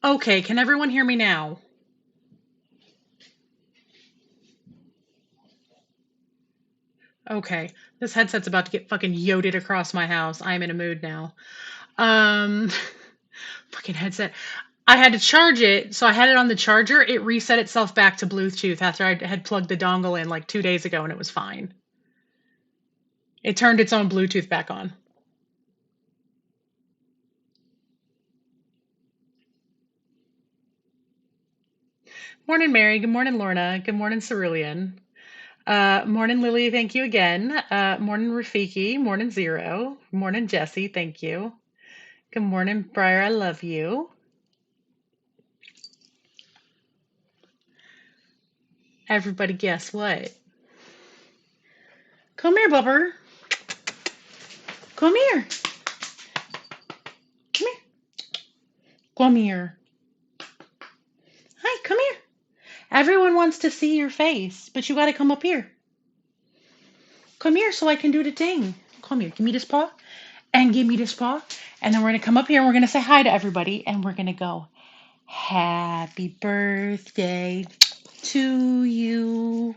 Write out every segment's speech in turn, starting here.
Okay, can everyone hear me now? Okay, this headset's about to get fucking yoded across my house. I'm in a mood now. Um, fucking headset. I had to charge it, so I had it on the charger. It reset itself back to Bluetooth after I had plugged the dongle in like 2 days ago, and it was fine. It turned its own Bluetooth back on. Morning, Mary. Good morning, Lorna. Good morning, Cerulean. Morning, Lily. Thank you again. Morning, Rafiki. Morning, Zero. Morning, Jesse. Thank you. Good morning, Briar. I love you. Everybody, guess what? Come here, Bubber. Come here. Come here. Come here. Hi, come here. Everyone wants to see your face, but you gotta come up here. Come here so I can do the thing. Come here. Give me this paw. And give me this paw. And then we're gonna come up here and we're gonna say hi to everybody. And we're gonna go, Happy birthday to you.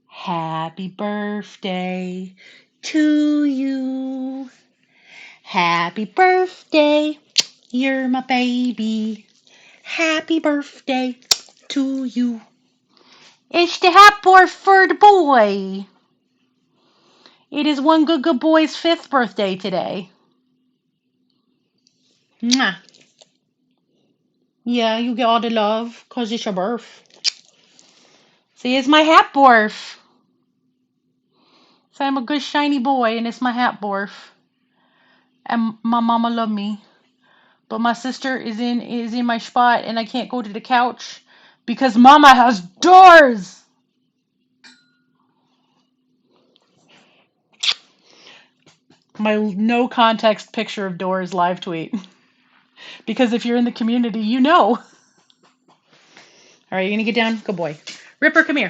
Happy birthday to you. Happy birthday. You're my baby. Happy birthday to you. It's the hat board for the boy. It is one good boy's 5th birthday today. Mwah. Yeah, you get all the love because it's your birth. See, it's my hat borf. So I'm a good shiny boy and it's my hat borf. And my mama love me. But my sister is in my spot and I can't go to the couch because mama has doors. My no context picture of doors live tweet. Because if you're in the community, you know. All right, you gonna get down? Good boy. Ripper, come here.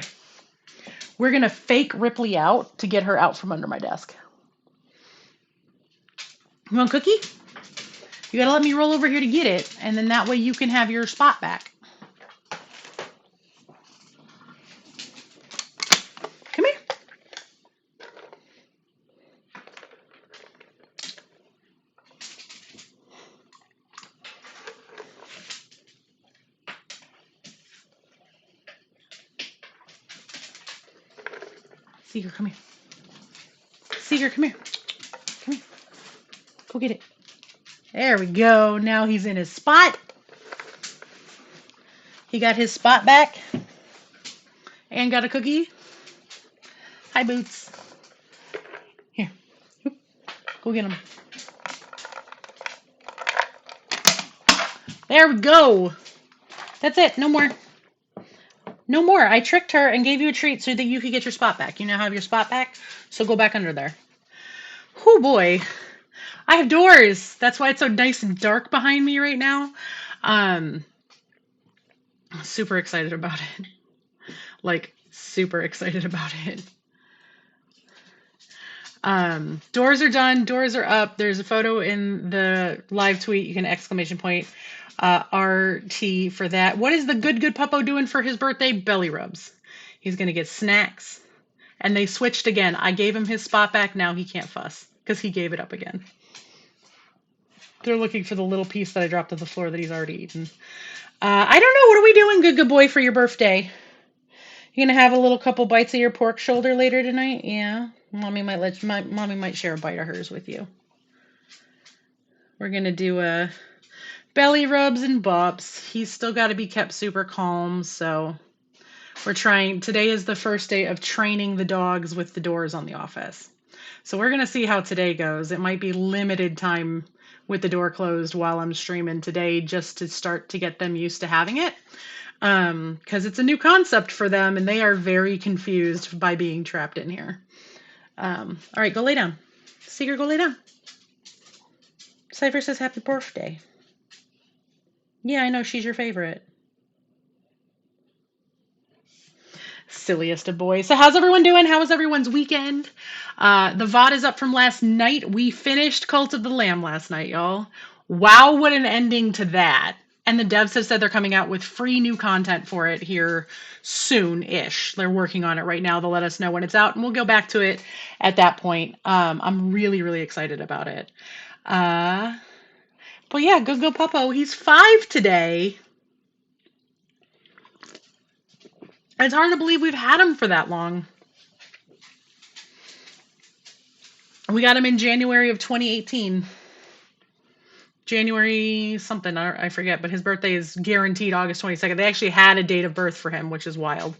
We're gonna fake Ripley out to get her out from under my desk. You want a cookie? You gotta let me roll over here to get it, and then that way you can have your spot back. Come here. Seger, come here. Seger, come here. Come here. Go get it. There we go. Now he's in his spot. He got his spot back. And got a cookie. Hi, Boots. Here. Go get him. There we go. That's it. No more. No more. I tricked her and gave you a treat so that you could get your spot back. You now have your spot back, so go back under there. Oh boy. I have doors. That's why it's so nice and dark behind me right now. I'm super excited about it. Like, super excited about it. Doors are done. Doors are up. There's a photo in the live tweet. You can exclamation point RT for that. What is the good puppo doing for his birthday? Belly rubs. He's going to get snacks. And they switched again. I gave him his spot back. Now he can't fuss because he gave it up again. They're looking for the little piece that I dropped to the floor that he's already eaten. I don't know. What are we doing, good boy, for your birthday? You gonna have a little couple bites of your pork shoulder later tonight? Yeah. Mommy might share a bite of hers with you. We're gonna do belly rubs and bops. He's still got to be kept super calm, so we're trying. Today is the first day of training the dogs with the doors on the office. So we're going to see how today goes. It might be limited time with the door closed while I'm streaming today just to start to get them used to having it. Because it's a new concept for them and they are very confused by being trapped in here. All right, go lay down. Seeger, go lay down. Cypher says happy birthday. Yeah, I know, she's your favorite. Silliest of boys. So how's everyone doing? How was everyone's weekend? The VOD is up from last night. We finished Cult of the Lamb last night, y'all. Wow, what an ending to that. And the devs have said they're coming out with free new content for it here soon-ish. They're working on it right now. They'll let us know when it's out, and we'll go back to it at that point. I'm really, really excited about it. But yeah, go Puppo. He's 5 today. It's hard to believe we've had him for that long. We got him in January of 2018. January something, I forget, but his birthday is guaranteed August 22nd. They actually had a date of birth for him, which is wild.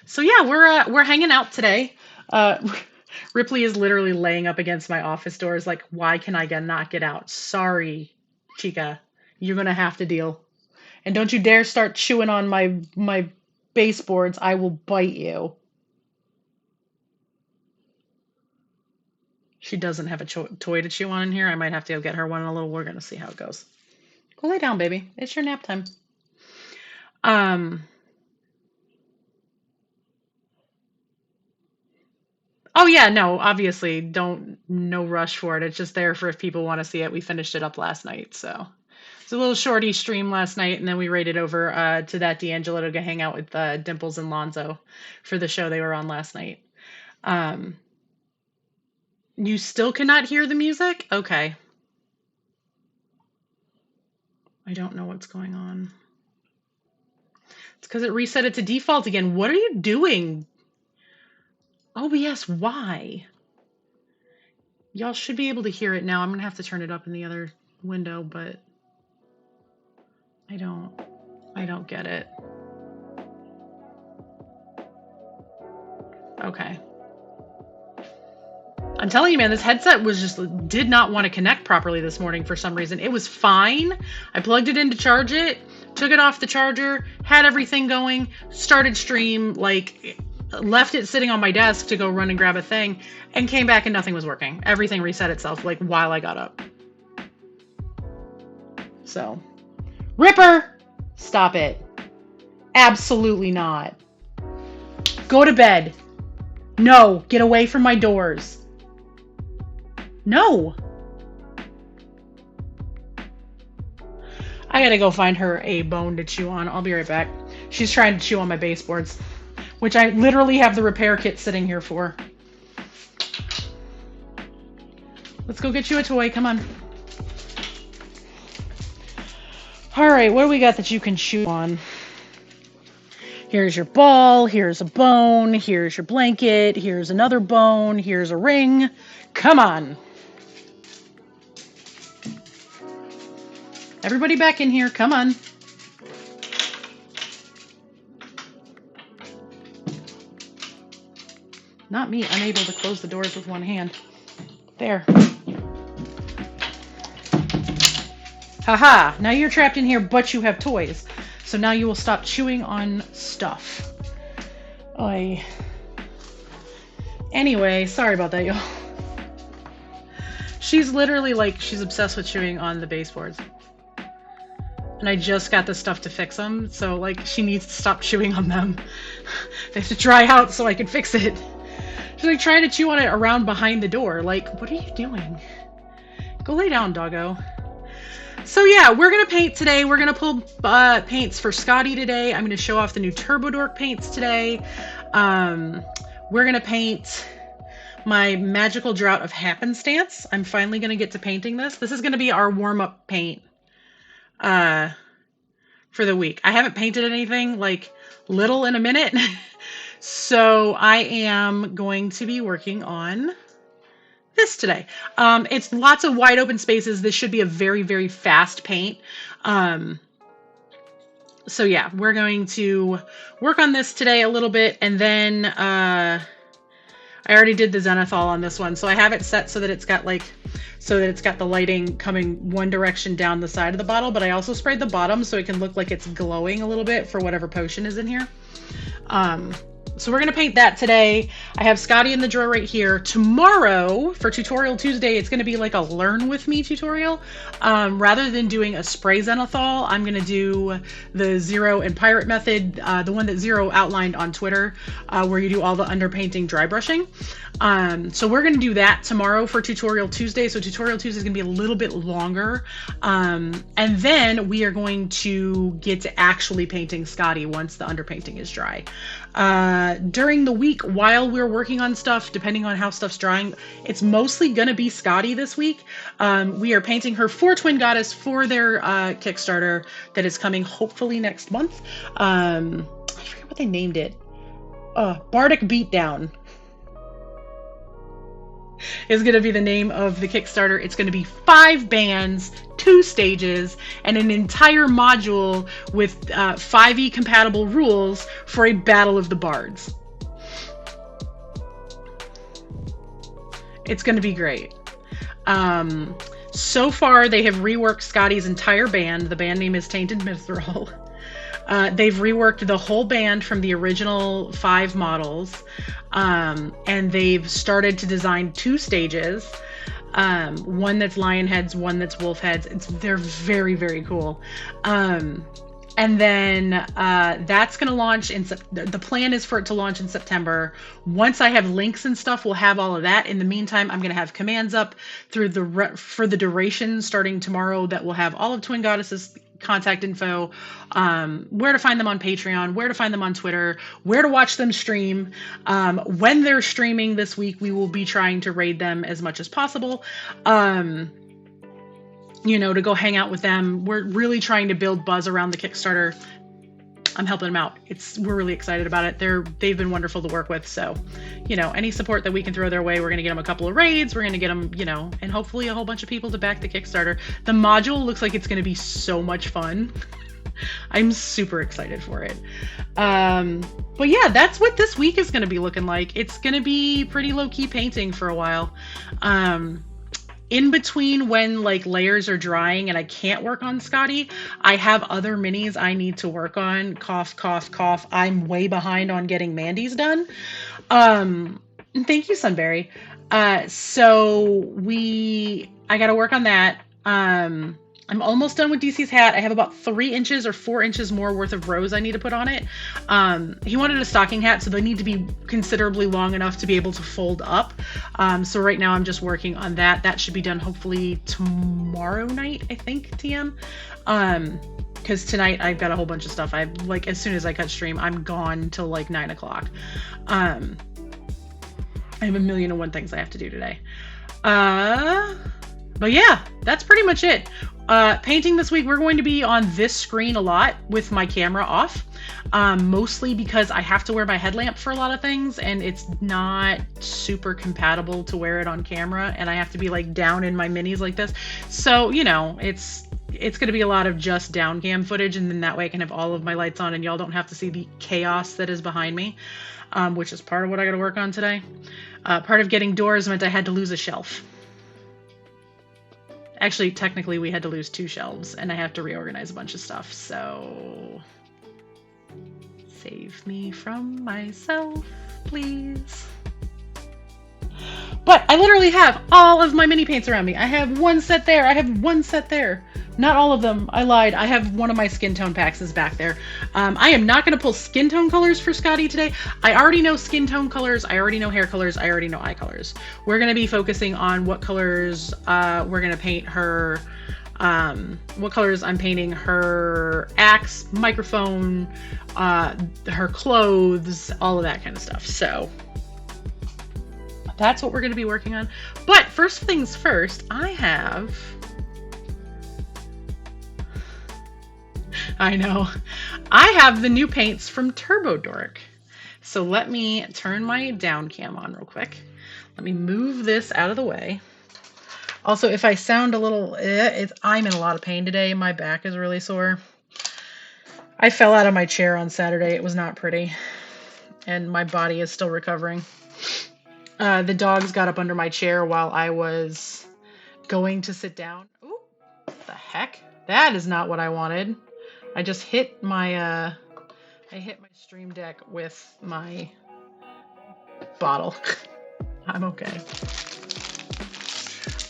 So yeah, we're hanging out today. Ripley is literally laying up against my office doors like, why can I not get out? Sorry, Chica. You're going to have to deal. And don't you dare start chewing on my baseboards. I will bite you. She doesn't have a toy to chew on in here. I might have to go get her one in a little. We're going to see how it goes. Go lay down, baby. It's your nap time. Oh yeah, no, obviously no rush for it. It's just there for if people want to see it. We finished it up last night, so it's a little shorty stream last night, and then we raided over to that D'Angelo to go hang out with Dimples and Lonzo for the show they were on last night. You still cannot hear the music? Okay. I don't know what's going on. It's because it reset it to default again. What are you doing? OBS, why? Y'all should be able to hear it now. I'm going to have to turn it up in the other window, but I don't get it. Okay. I'm telling you, man, this headset did not want to connect properly this morning for some reason. It was fine. I plugged it in to charge it, took it off the charger, had everything going, started stream, left it sitting on my desk to go run and grab a thing, and came back and nothing was working. Everything reset itself, while I got up. So, Ripper! Stop it. Absolutely not. Go to bed. No, get away from my doors. No. I gotta go find her a bone to chew on. I'll be right back. She's trying to chew on my baseboards, which I literally have the repair kit sitting here for. Let's go get you a toy. Come on. All right, what do we got that you can chew on? Here's your ball. Here's a bone. Here's your blanket. Here's another bone. Here's a ring. Come on. Everybody back in here. Come on. Not me, unable to close the doors with one hand. There. Haha, now you're trapped in here, but you have toys. So now you will stop chewing on stuff. Anyway, sorry about that, y'all. She's literally she's obsessed with chewing on the baseboards. And I just got the stuff to fix them, so she needs to stop chewing on them. They have to dry out so I can fix it. She's trying to chew on it around behind the door. What are you doing? Go lay down, doggo. So yeah, we're gonna paint today. We're gonna pull paints for Scotty today. I'm gonna show off the new Turbo Dork paints today. We're gonna paint my Magical Drought of Happenstance. I'm finally gonna get to painting this. This is gonna be our warm-up paint for the week. I haven't painted anything little in a minute. So I am going to be working on this today. It's lots of wide open spaces. This should be a very, very fast paint. So yeah, we're going to work on this today a little bit, and then I already did the zenithal on this one, so I have it set so that it's got the lighting coming one direction down the side of the bottle, but I also sprayed the bottom so it can look like it's glowing a little bit for whatever potion is in here. So we're going to paint that today. I have Scotty in the drawer right here. Tomorrow, for Tutorial Tuesday, it's going to be like a Learn With Me tutorial. Rather than doing a spray zenithal, I'm going to do the Zero and Pirate method, the one that Zero outlined on Twitter, where you do all the underpainting dry brushing. So we're going to do that tomorrow for Tutorial Tuesday. So Tutorial Tuesday is going to be a little bit longer. And then we are going to get to actually painting Scotty once the underpainting is dry. During the week while we're working on stuff, depending on how stuff's drying, it's mostly going to be Scotty this week. We are painting her for Twin Goddess for their Kickstarter that is coming hopefully next month. I forget what they named it. Bardic Beatdown is going to be the name of the Kickstarter. It's going to be 5 bands, 2 stages, and an entire module with 5e compatible rules for a Battle of the Bards. It's going to be great. So far, they have reworked Scotty's entire band. The band name is Tainted Mithril. They've reworked the whole band from the original 5 models, and they've started to design 2 stages, one that's lion heads, one that's wolf heads. They're very, very cool. And then that's going to launch the plan is for it to launch in September. Once I have links and stuff, we'll have all of that. In the meantime, I'm going to have commands up for the duration starting tomorrow that will have all of Twin Goddess's contact info, where to find them on Patreon, where to find them on Twitter, where to watch them stream. When they're streaming this week, we will be trying to raid them as much as possible. To go hang out with them. We're really trying to build buzz around the Kickstarter. I'm helping them out. We're really excited about it. They've been wonderful to work with. So, any support that we can throw their way, we're going to get them a couple of raids. We're going to get them, and hopefully a whole bunch of people to back the Kickstarter. The module looks like it's going to be so much fun. I'm super excited for it. But yeah, that's what this week is going to be looking like. It's going to be pretty low-key painting for a while. In between when layers are drying and I can't work on Scotty, I have other minis I need to work on. Cough, cough, cough. I'm way behind on getting Mandy's done. Thank you, Sunberry. I got to work on that. I'm almost done with DC's hat. I have about 3 inches or 4 inches more worth of rows I need to put on it. He wanted a stocking hat, so they need to be considerably long enough to be able to fold up. So right now I'm just working on that. That should be done hopefully tomorrow night, I think, TM. Because tonight I've got a whole bunch of stuff. as soon as I cut stream, I'm gone till 9 o'clock. I have 1,000,001 things I have to do today. But yeah, that's pretty much it. Painting this week, we're going to be on this screen a lot with my camera off, mostly because I have to wear my headlamp for a lot of things, and it's not super compatible to wear it on camera, and I have to be down in my minis like this. So, it's going to be a lot of just down cam footage, and then that way I can have all of my lights on and y'all don't have to see the chaos that is behind me, which is part of what I got to work on today. Part of getting doors meant I had to lose a shelf. Actually, technically, we had to lose 2 shelves, and I have to reorganize a bunch of stuff, so save me from myself, please. But I literally have all of my mini paints around me. I have 1 set there. I have 1 set there. Not all of them. I lied. I have one of my skin tone packs is back there. I am not going to pull skin tone colors for Scotty today. I already know skin tone colors. I already know hair colors. I already know eye colors. We're going to be focusing on what colors we're going to paint her, what colors I'm painting her axe, microphone, her clothes, all of that kind of stuff. So that's what we're going to be working on. But first things first, I have the new paints from Turbodoric. So let me turn my down cam on real quick. Let me move this out of the way. Also, if I sound a little, I'm in a lot of pain today. My back is really sore. I fell out of my chair on Saturday. It was not pretty. And my body is still recovering. The dogs got up under my chair while I was going to sit down. Ooh, what the heck? That is not what I wanted. I just hit my Stream Deck with my bottle. I'm okay.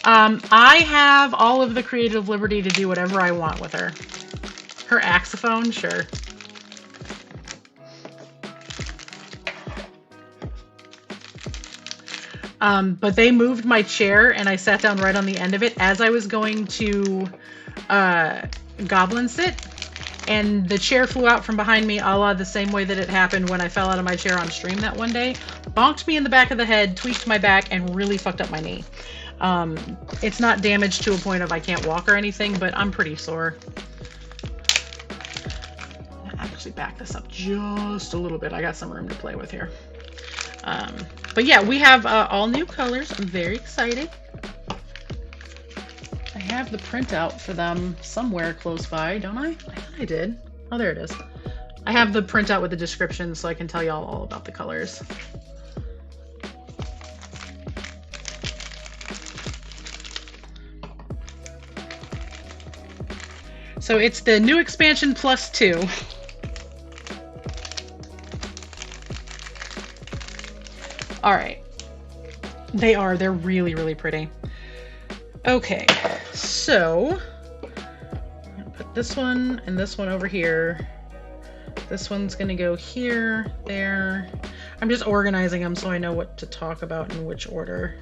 I have all of the creative liberty to do whatever I want with her. Her axophone, sure. But they moved my chair and I sat down right on the end of it as I was going to goblin sit. And the chair flew out from behind me, a la the same way that it happened when I fell out of my chair on stream that one day. Bonked me in the back of the head, tweaked my back, and really fucked up my knee. It's not damaged to a point of I can't walk or anything, but I'm pretty sore. I'll actually back this up just a little bit. I got some room to play with here. But yeah, we have all new colors. I'm very excited. I have the printout for them somewhere close by, don't I? I thought I did. Oh, there it is. I have the printout with the description so I can tell y'all all about the colors. So it's the new expansion +2. All right. They're really, really pretty. Okay, so I'll put this one and this one over here. This one's gonna go here, there. I'm just organizing them so I know what to talk about in which order.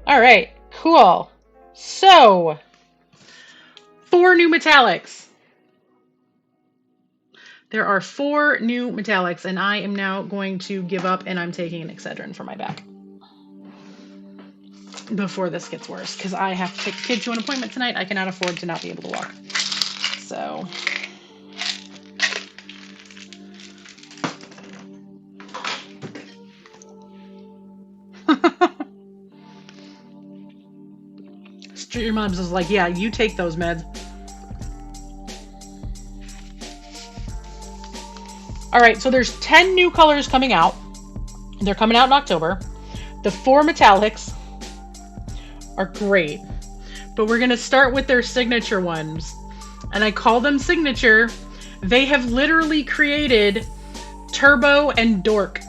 All right, cool. So, 4 new metallics. There are 4 new metallics, and I am now going to give up, and I'm taking an Excedrin for my back. Before this gets worse, because I have to take the kid to an appointment tonight. I cannot afford to not be able to walk. So... Your mom's just like, yeah, you take those meds. All right, so there's 10 new colors coming out. They're coming out in October. The 4 metallics are great, but we're gonna start with their signature ones. And I call them signature. They have literally created Turbo and Dork.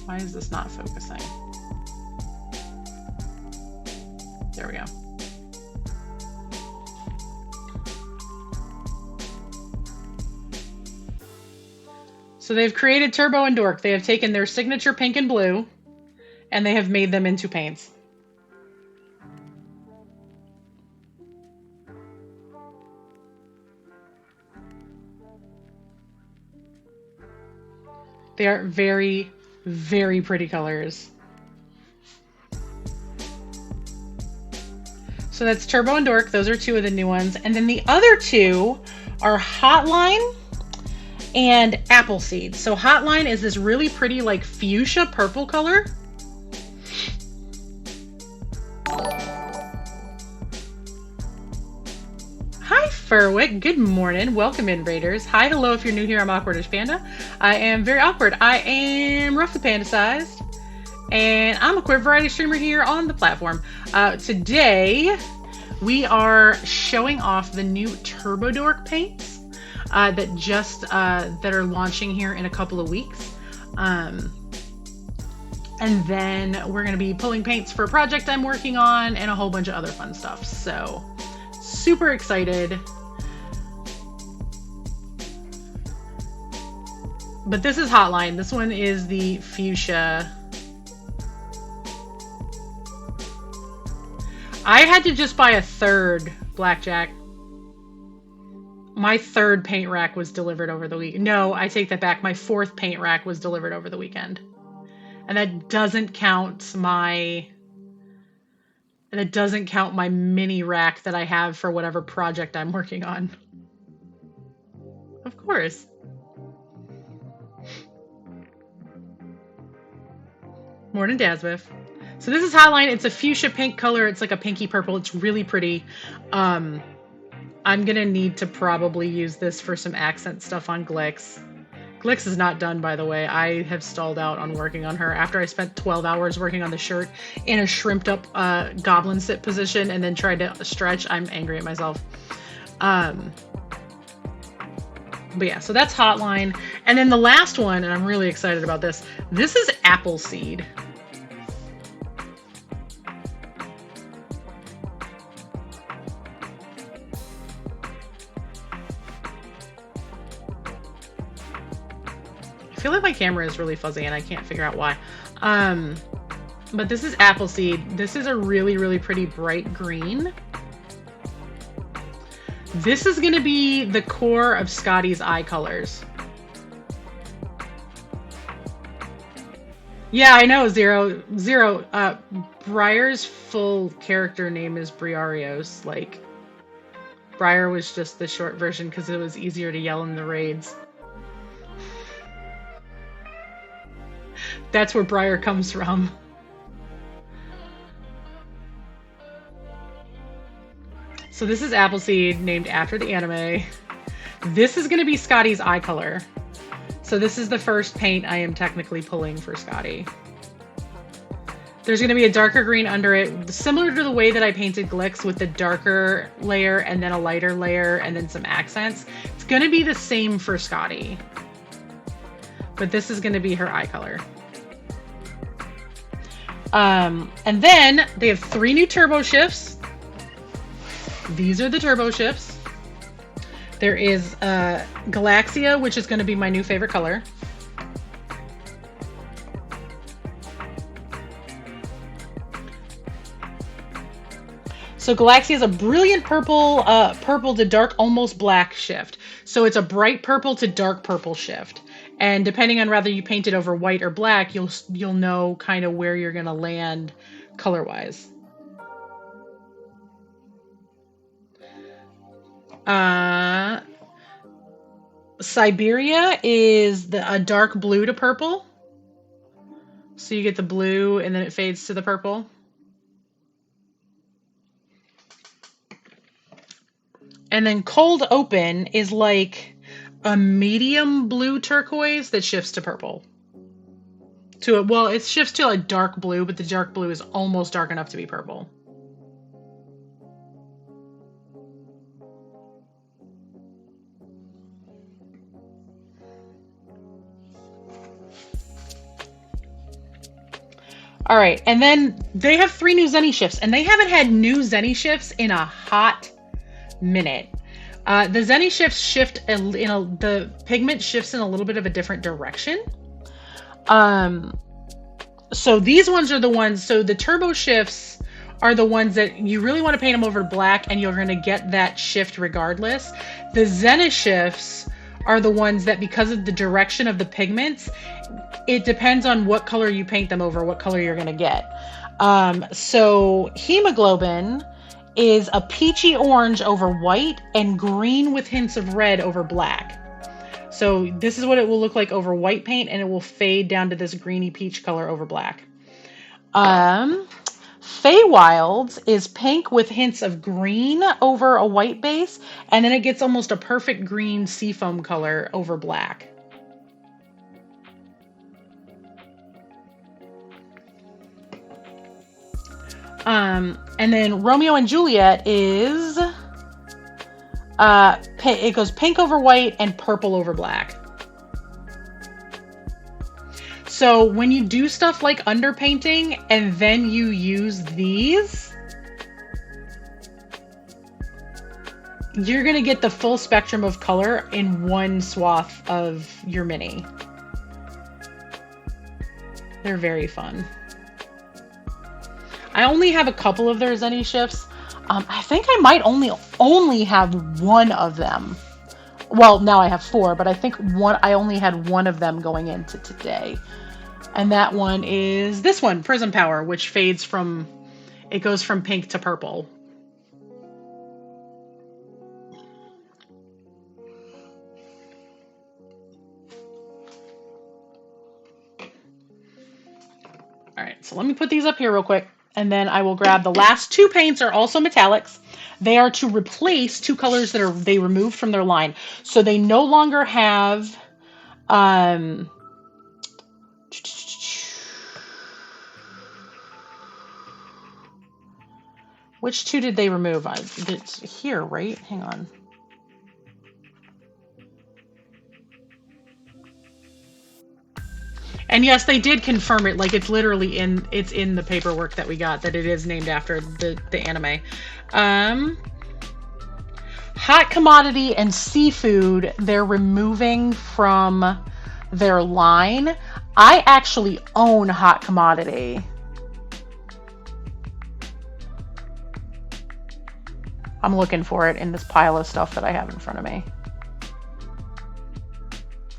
Why is this not focusing? There we go. So they've created Turbo and Dork. They have taken their signature pink and blue, and they have made them into paints. They are very, very pretty colors. So that's Turbo and Dork. Those are 2 of the new ones. And then the other 2 are Hotline and Appleseed. So Hotline is this really pretty like fuchsia purple color. Hi Furwick, good morning. Welcome in, Raiders. Hi, hello if you're new here. I'm Awkwardish Panda. I am very awkward. I am roughly panda-sized. And I'm a queer variety streamer here on the platform. Today, we are showing off the new Turbo Dork paints that are launching here in a couple of weeks. And then we're going to be pulling paints for a project I'm working on and a whole bunch of other fun stuff. So, super excited. But this is Hotline. This one is the fuchsia. I had to just buy a 3rd Blackjack. My 3rd paint rack was delivered over the week. No, I take that back. My 4th paint rack was delivered over the weekend. And that doesn't count my And it doesn't count my mini rack that I have for whatever project I'm working on. Of course. Morning, Dasbiff. So this is Hotline. It's a fuchsia pink color. It's like a pinky purple. It's really pretty. I'm going to need to probably use this for some accent stuff on Glix. Glix is not done, by the way. I have stalled out on working on her after I spent 12 hours working on the shirt in a shrimped up goblin sit position and then tried to stretch. I'm angry at myself. But yeah, so that's Hotline. And then the last one, and I'm really excited about this. This is Appleseed. I feel like my camera is really fuzzy and I can't figure out why. But this is Appleseed. This is a really, really pretty bright green. This is going to be the core of Scotty's eye colors. Yeah, I know, Zero. Briar's full character name is Briarios. Like, Briar was just the short version because it was easier to yell in the raids. That's where Briar comes from. So this is Appleseed, named after the anime. This is going to be Scotty's eye color. So this is the first paint I am technically pulling for Scotty. There's going to be a darker green under it, similar to the way that I painted Glix with the darker layer and then a lighter layer and then some accents. It's going to be the same for Scotty. But this is going to be her eye color. And then they have 3 new turbo shifts. These are the turbo shifts. There is Galaxia, which is going to be my new favorite color. So Galaxia is a brilliant purple, purple to dark, almost black shift. So it's a bright purple to dark purple shift. And depending on whether you paint it over white or black, you'll know kind of where you're going to land color-wise. Siberia is a dark blue to purple. So you get the blue and then it fades to the purple. And then Cold Open is like a medium blue turquoise that shifts to purple. Well, it shifts to a dark blue, but the dark blue is almost dark enough to be purple. All right, and then they have 3 new Zenny shifts, and they haven't had new Zenny shifts in a hot minute. The Zenny shifts shift the pigment shifts in a little bit of a different direction. So these ones are the ones. So the turbo shifts are the ones that you really want to paint them over black, and you're going to get that shift regardless. The Zenny shifts are the ones that, because of the direction of the pigments, it depends on what color you paint them over, what color you're going to get. So hemoglobin is a peachy orange over white and green with hints of red over black. So this is what it will look like over white paint, and it will fade down to this greeny peach color over black. Feywilds is pink with hints of green over a white base, and then it gets almost a perfect green seafoam color over black. And then Romeo and Juliet is, it goes pink over white and purple over black. So when you do stuff like underpainting and then you use these, you're going to get the full spectrum of color in one swath of your mini. They're very fun. I only have a couple of their Zenny shifts. I think I might only have one of them. Well, now I have 4, but I think I only had one of them going into today. And that one is this one, Prism Power, which fades from, It goes from pink to purple. All right, so let me put these up here real quick, and then I will grab the last two paints are also metallics. They are to replace two colors that they removed from their line. So they no longer have which two did they remove? It's here, right? Hang on. And yes, they did confirm it. Like, it's literally it's in the paperwork that we got that it is named after the anime. Hot commodity and seafood, they're removing from their line. I actually own hot commodity. I'm looking for it in this pile of stuff that I have in front of me.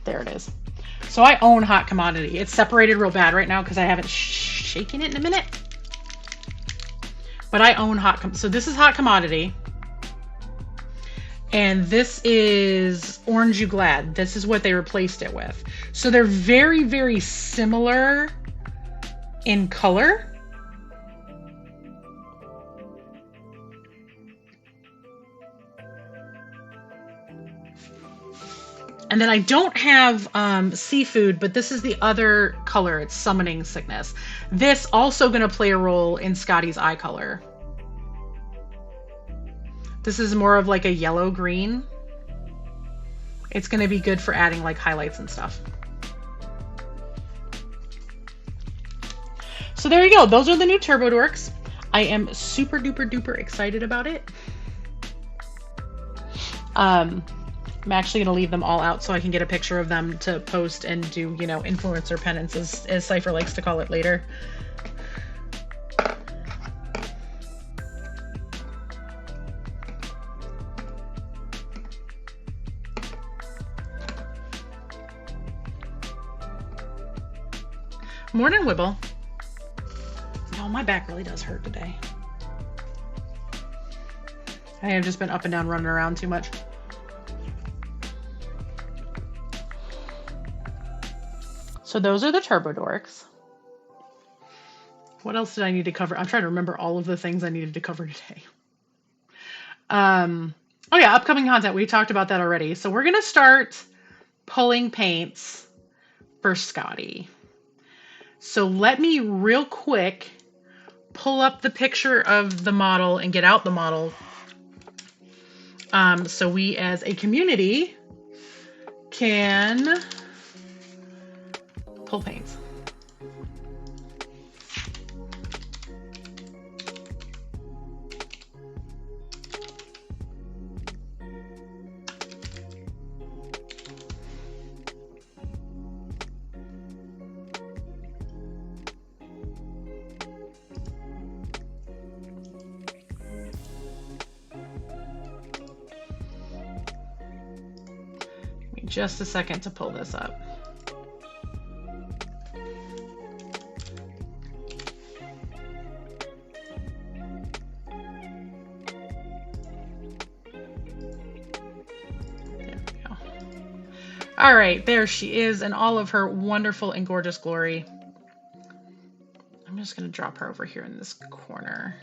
There it is. So I own hot commodity. It's separated real bad right now because I haven't shaken it in a minute. But I own so this is hot commodity. And this is Orange You Glad. This is what they replaced it with. So they're very, very similar in color. And then I don't have seafood, but this is the other color. It's Summoning Sickness. This also going to play a role in Scotty's eye color. This is more of like a yellow green. It's going to be good for adding like highlights and stuff. So there you go. Those are the new Turbo Dorks. I am super duper duper excited about it. I'm actually going to leave them all out so I can get a picture of them to post and do, you know, influencer penance, as Cypher likes to call it later. Morning, Wibble. No, my back really does hurt today. I have just been up and down running around too much. So those are the Turbo Dorks. What else did I need to cover? I'm trying to remember all of the things I needed to cover today. Oh yeah, upcoming content. We talked about that already. So we're going to start pulling paints for Scotty. So let me real quick pull up the picture of the model and get out the model. So we as a community can pull paints. Give me just a second to pull this up. All right, there she is in all of her wonderful and gorgeous glory. I'm just going to drop her over here in this corner.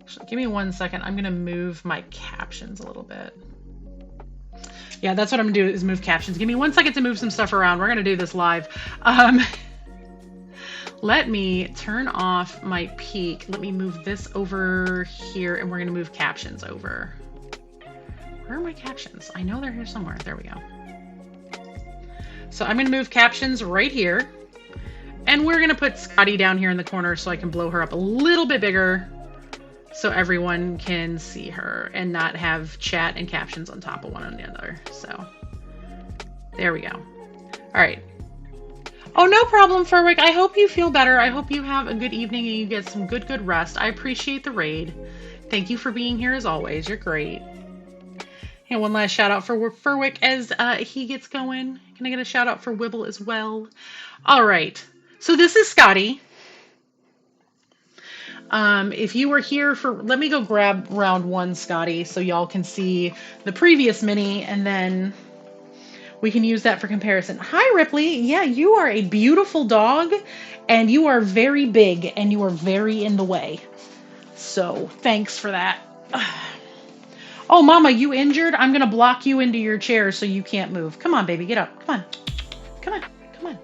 Actually, give me 1 second. I'm going to move my captions a little bit. Yeah, that's what I'm going to do, is move captions. Give me 1 second to move some stuff around. We're going to do this live. Let me turn off my peak. Let me move this over here, and we're going to move captions over. Where are my captions? I know they're here somewhere. There we go. So I'm going to move captions right here, and we're going to put Scotty down here in the corner so I can blow her up a little bit bigger so everyone can see her and not have chat and captions on top of one another. So there we go. All right. Oh, no problem, Furwick. I hope you feel better. I hope you have a good evening and you get some good rest. I appreciate the raid. Thank you for being here as always. You're great. And one last shout out for Furwick as he gets going. Can I get a shout out for Wibble as well? All right. So this is Scotty. If you were here for, let me go grab round one, Scotty, so y'all can see the previous mini, and then we can use that for comparison. Hi, Ripley. Yeah, you are a beautiful dog, and you are very big, and you are very in the way. So thanks for that. Oh, Mama, you injured? I'm going to block you into your chair so you can't move. Come on, baby, get up. Come on. Come on. Come on.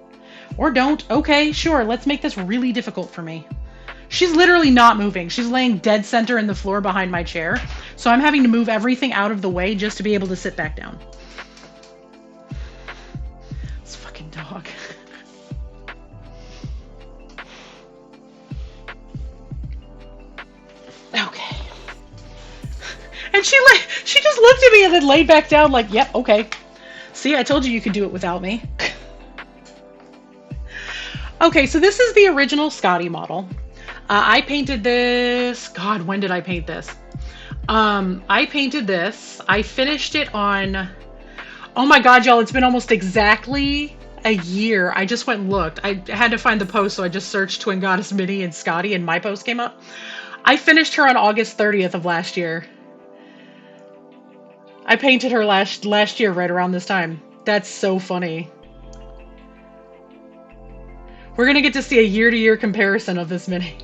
Or don't. Okay, sure. Let's make this really difficult for me. She's literally not moving. She's laying dead center in the floor behind my chair. So I'm having to move everything out of the way just to be able to sit back down. This fucking dog. Okay. And she just looked at me and then laid back down like, yep, okay. See, I told you could do it without me. Okay, so this is the original Scotty model. I painted this, God, when did I paint this? I painted this. I finished it on, oh my God, y'all, it's been almost exactly a year. I just went and looked. I had to find the post, so I just searched Twin Goddess Minnie and Scotty, and my post came up. I finished her on August 30th of last year. I painted her last year right around this time. That's so funny. We're going to get to see a year-to-year comparison of this mini.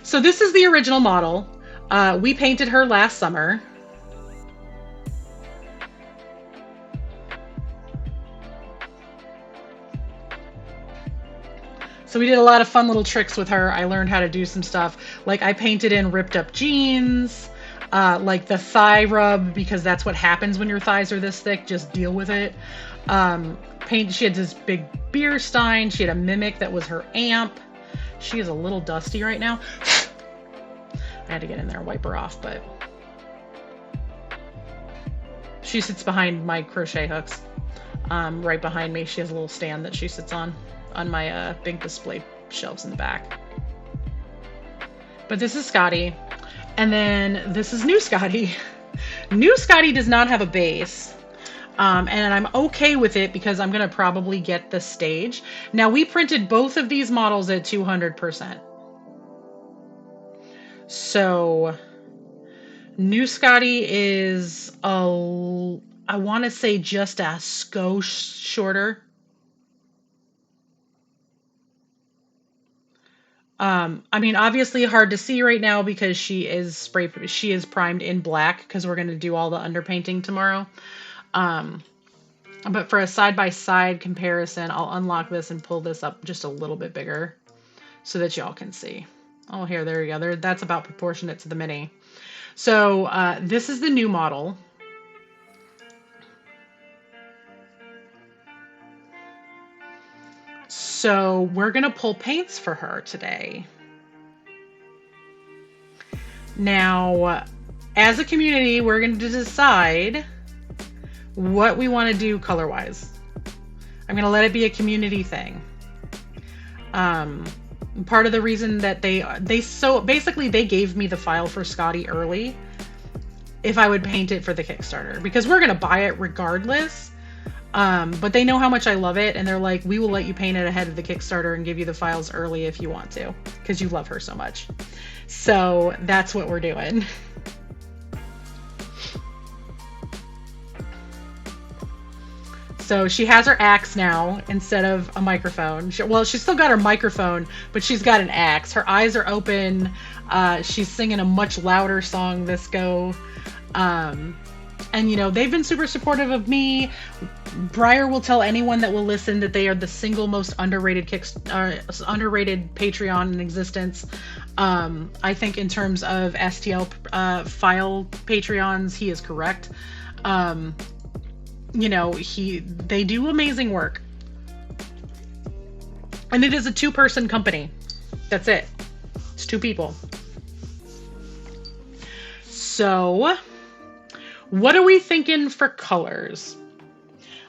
So this is the original model. We painted her last summer. So we did a lot of fun little tricks with her. I learned how to do some stuff. Like I painted in ripped up jeans, like the thigh rub, because that's what happens when your thighs are this thick. Just deal with it. She had this big beer stein. She had a mimic that was her amp. She is a little dusty right now. I had to get in there and wipe her off, but she sits behind my crochet hooks. Right behind me, she has a little stand that she sits on my big display shelves in the back. But this is Scotty. And then this is New Scotty. New Scotty does not have a base. And I'm okay with it because I'm going to probably get the stage. Now, we printed both of these models at 200%. So, New Scotty is, I want to say just a skosh shorter. I mean, obviously hard to see right now because she is primed in black because we're going to do all the underpainting tomorrow. But for a side-by-side comparison, I'll unlock this and pull this up just a little bit bigger so that y'all can see. Oh, there you go. That's about proportionate to the mini. So this is the new model. So we're going to pull paints for her today. Now, as a community, we're going to decide what we want to do color-wise. I'm going to let it be a community thing. Part of the reason that they gave me the file for Scotty early if I would paint it for the Kickstarter, because we're going to buy it regardless. But they know how much I love it, and they're like, we will let you paint it ahead of the Kickstarter and give you the files early if you want to, because you love her so much. So that's what we're doing. So she has her axe now instead of a microphone. She's still got her microphone, but she's got an axe. Her eyes are open. She's singing a much louder song this go. And, you know, they've been super supportive of me. Briar will tell anyone that will listen that they are the single most underrated Patreon in existence. I think in terms of STL file Patreons, he is correct. You know, they do amazing work. And it is a 2-person company. That's it. It's 2 people. So, what are we thinking for colors?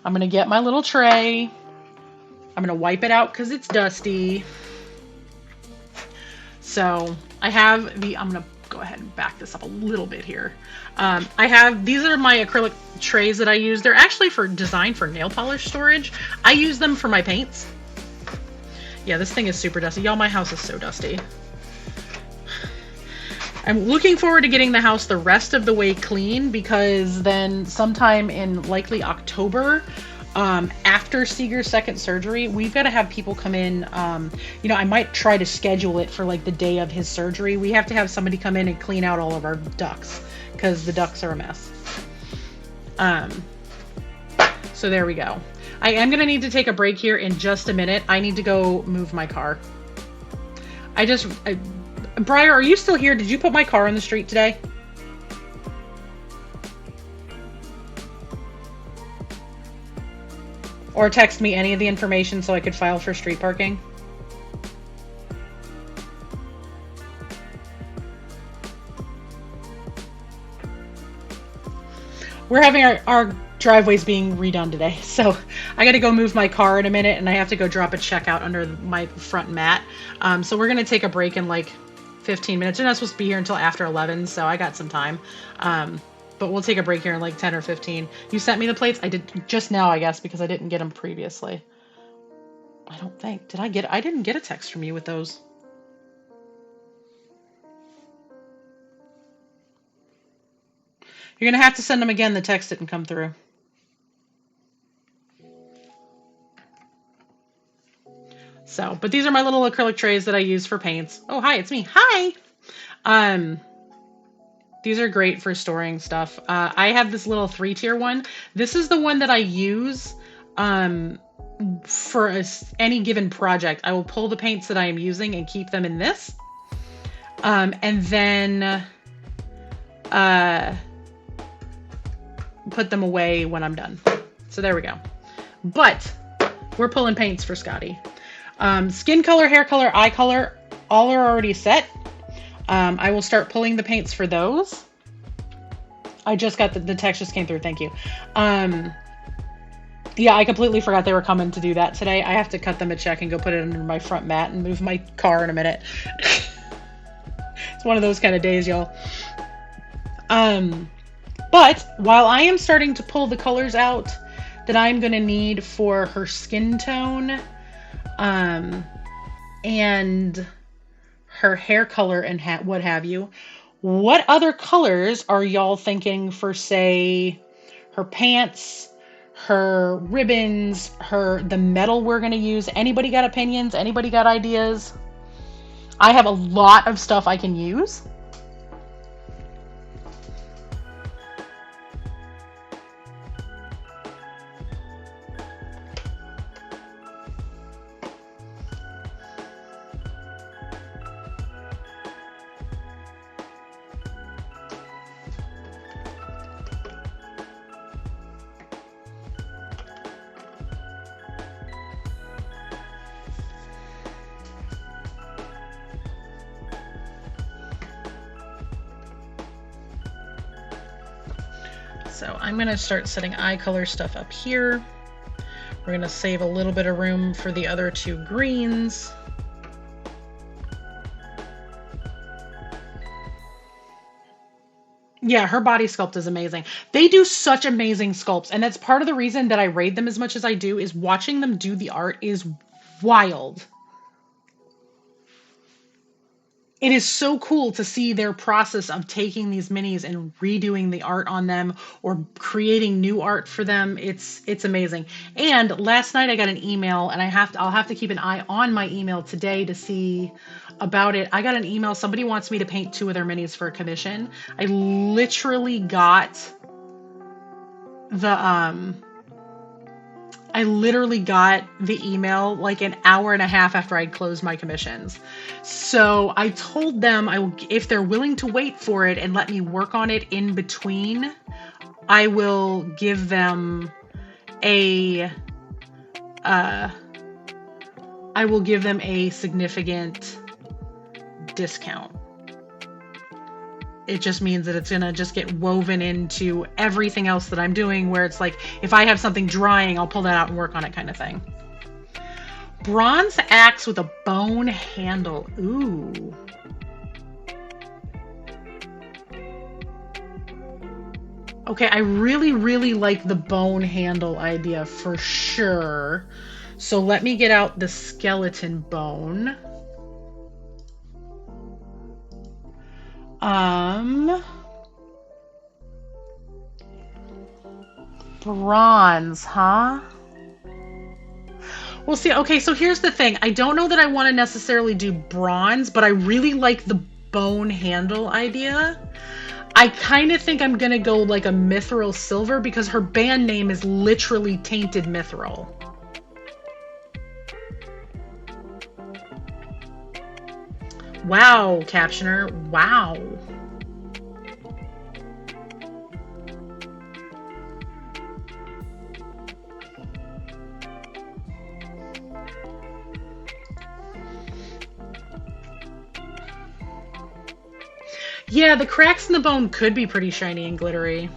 I'm going to get my little tray. I'm going to wipe it out because it's dusty. So, I'm going to go ahead and back this up a little bit here. These are my acrylic trays that I use. They're actually designed for nail polish storage. I use them for my paints. Yeah, this thing is super dusty. Y'all, my house is so dusty. I'm looking forward to getting the house the rest of the way clean, because then sometime in likely October, after Seger's second surgery, we've got to have people come in. You know, I might try to schedule it for like the day of his surgery. We have to have somebody come in and clean out all of our ducts, because the ducts are a mess. So there we go. I am going to need to take a break here in just a minute. I need to go move my car. Briar, are you still here? Did you put my car on the street today? Or text me any of the information so I could file for street parking? We're having our driveways being redone today, so I got to go move my car in a minute, and I have to go drop a check out under my front mat. So we're going to take a break in like 15 minutes. You're not supposed to be here until after 11, so I got some time. But we'll take a break here in like 10 or 15. You sent me the plates? I did just now, I guess, because I didn't get them previously. I don't think. I didn't get a text from you with those. You're going to have to send them again. The text didn't come through. So, but these are my little acrylic trays that I use for paints. Oh, hi, it's me. Hi. These are great for storing stuff. I have this little 3-tier one. This is the one that I use for any given project. I will pull the paints that I am using and keep them in this. And then put them away when I'm done. So there we go. But we're pulling paints for Scotty. Skin color, hair color, eye color, all are already set. I will start pulling the paints for those. I just got the text just came through. Thank you. Yeah, I completely forgot they were coming to do that today. I have to cut them a check and go put it under my front mat and move my car in a minute. It's one of those kind of days, y'all. But while I am starting to pull the colors out that I'm going to need for her skin tone, and her hair color and what have you, what other colors are y'all thinking for, say, her pants, her ribbons, the metal we're going to use? Anybody got opinions? Anybody got ideas? I have a lot of stuff I can use. So I'm going to start setting eye color stuff up here. We're going to save a little bit of room for the other two greens. Yeah, her body sculpt is amazing. They do such amazing sculpts, and that's part of the reason that I raid them as much as I do, is watching them do the art is wild. It is so cool to see their process of taking these minis and redoing the art on them or creating new art for them. It's amazing. And last night I got an email, and I'll have to keep an eye on my email today to see about it. I got an email. Somebody wants me to paint 2 of their minis for a commission. I literally got the email like an hour and a half after I'd closed my commissions. So I told them if they're willing to wait for it and let me work on it in between, I will give them a significant discount. It just means that it's going to just get woven into everything else that I'm doing, where it's like, if I have something drying, I'll pull that out and work on it, kind of thing. Bronze axe with a bone handle. Ooh. Okay, I really, really like the bone handle idea for sure. So let me get out the skeleton bone. Bronze, huh? Well, see, okay, so here's the thing. I don't know that I want to necessarily do bronze, but I really like the bone handle idea. I kind of think I'm going to go like a mithril silver because her band name is literally Tainted Mithril. Wow, captioner. Wow. Yeah, the cracks in the bone could be pretty shiny and glittery.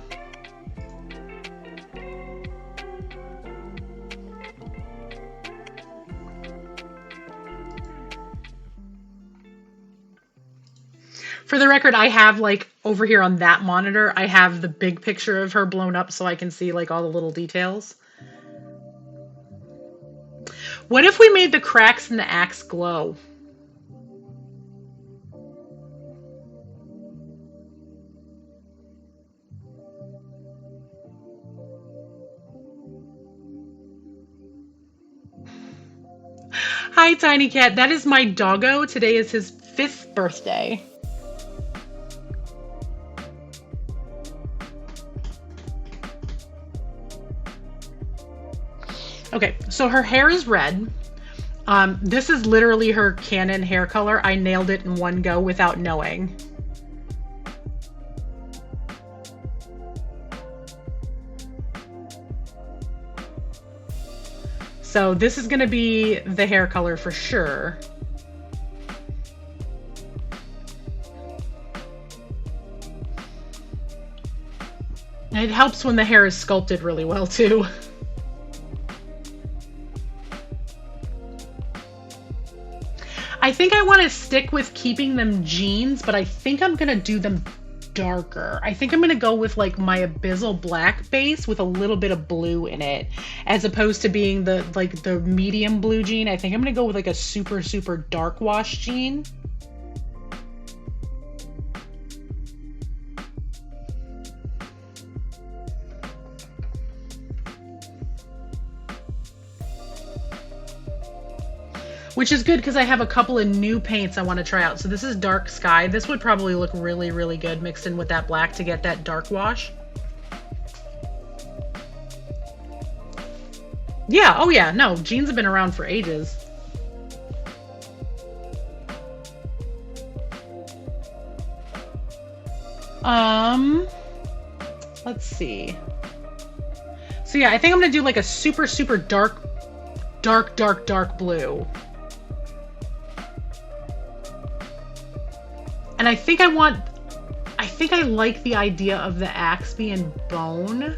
For the record, I have like over here on that monitor, I have the big picture of her blown up so I can see like all the little details. What if we made the cracks in the axe glow? Hi, Tiny Cat. That is my doggo. Today is his 5th birthday. Okay, so her hair is red. This is literally her canon hair color. I nailed it in one go without knowing. So this is going to be the hair color for sure. And it helps when the hair is sculpted really well too. I think I want to stick with keeping them jeans, but I think I'm going to do them darker. I think I'm going to go with like my abyssal black base with a little bit of blue in it, as opposed to being the medium blue jean. I think I'm going to go with like a super, super dark wash jean. Which is good because I have a couple of new paints I want to try out. So this is Dark Sky. This would probably look really, really good mixed in with that black to get that dark wash. Yeah, oh yeah, no, jeans have been around for ages. Let's see. So yeah, I think I'm gonna do like a super, super dark blue. And I think I like the idea of the axe being bone.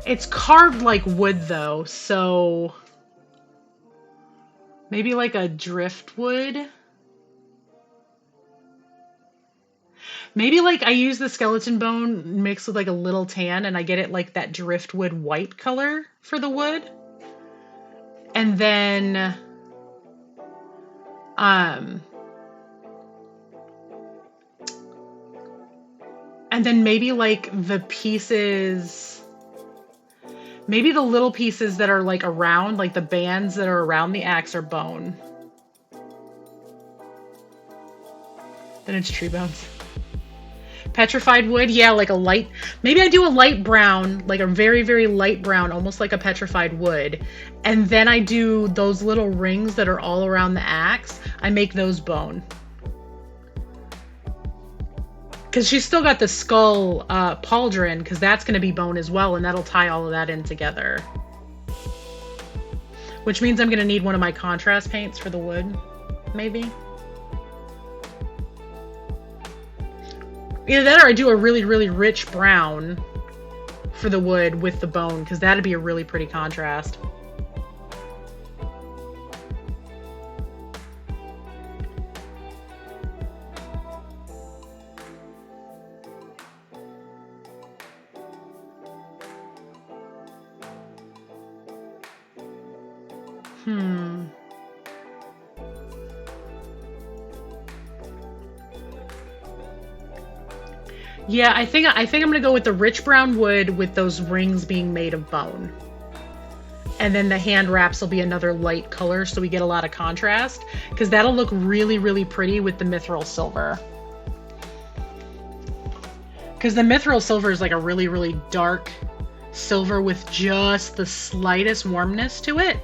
It's carved like wood though, so maybe like a driftwood. Maybe like I use the skeleton bone mixed with like a little tan and I get it like that driftwood white color for the wood. And then maybe like the pieces, maybe the little pieces that are like around, like the bands that are around the axe are bone. Then it's tree bones. Petrified wood, yeah, like a light, maybe I do a light brown, like a very, very light brown, almost like a petrified wood. And then I do those little rings that are all around the axe. I make those bone. Because she's still got the skull pauldron, because that's going to be bone as well, and that'll tie all of that in together. Which means I'm going to need one of my contrast paints for the wood, maybe. Either that or I do a really, really rich brown for the wood with the bone, because that'd be a really pretty contrast. Yeah, I think I'm gonna go with the rich brown wood with those rings being made of bone. And then the hand wraps will be another light color so we get a lot of contrast, because that'll look really, really pretty with the mithril silver. Because the mithril silver is like a really, really dark silver with just the slightest warmness to it.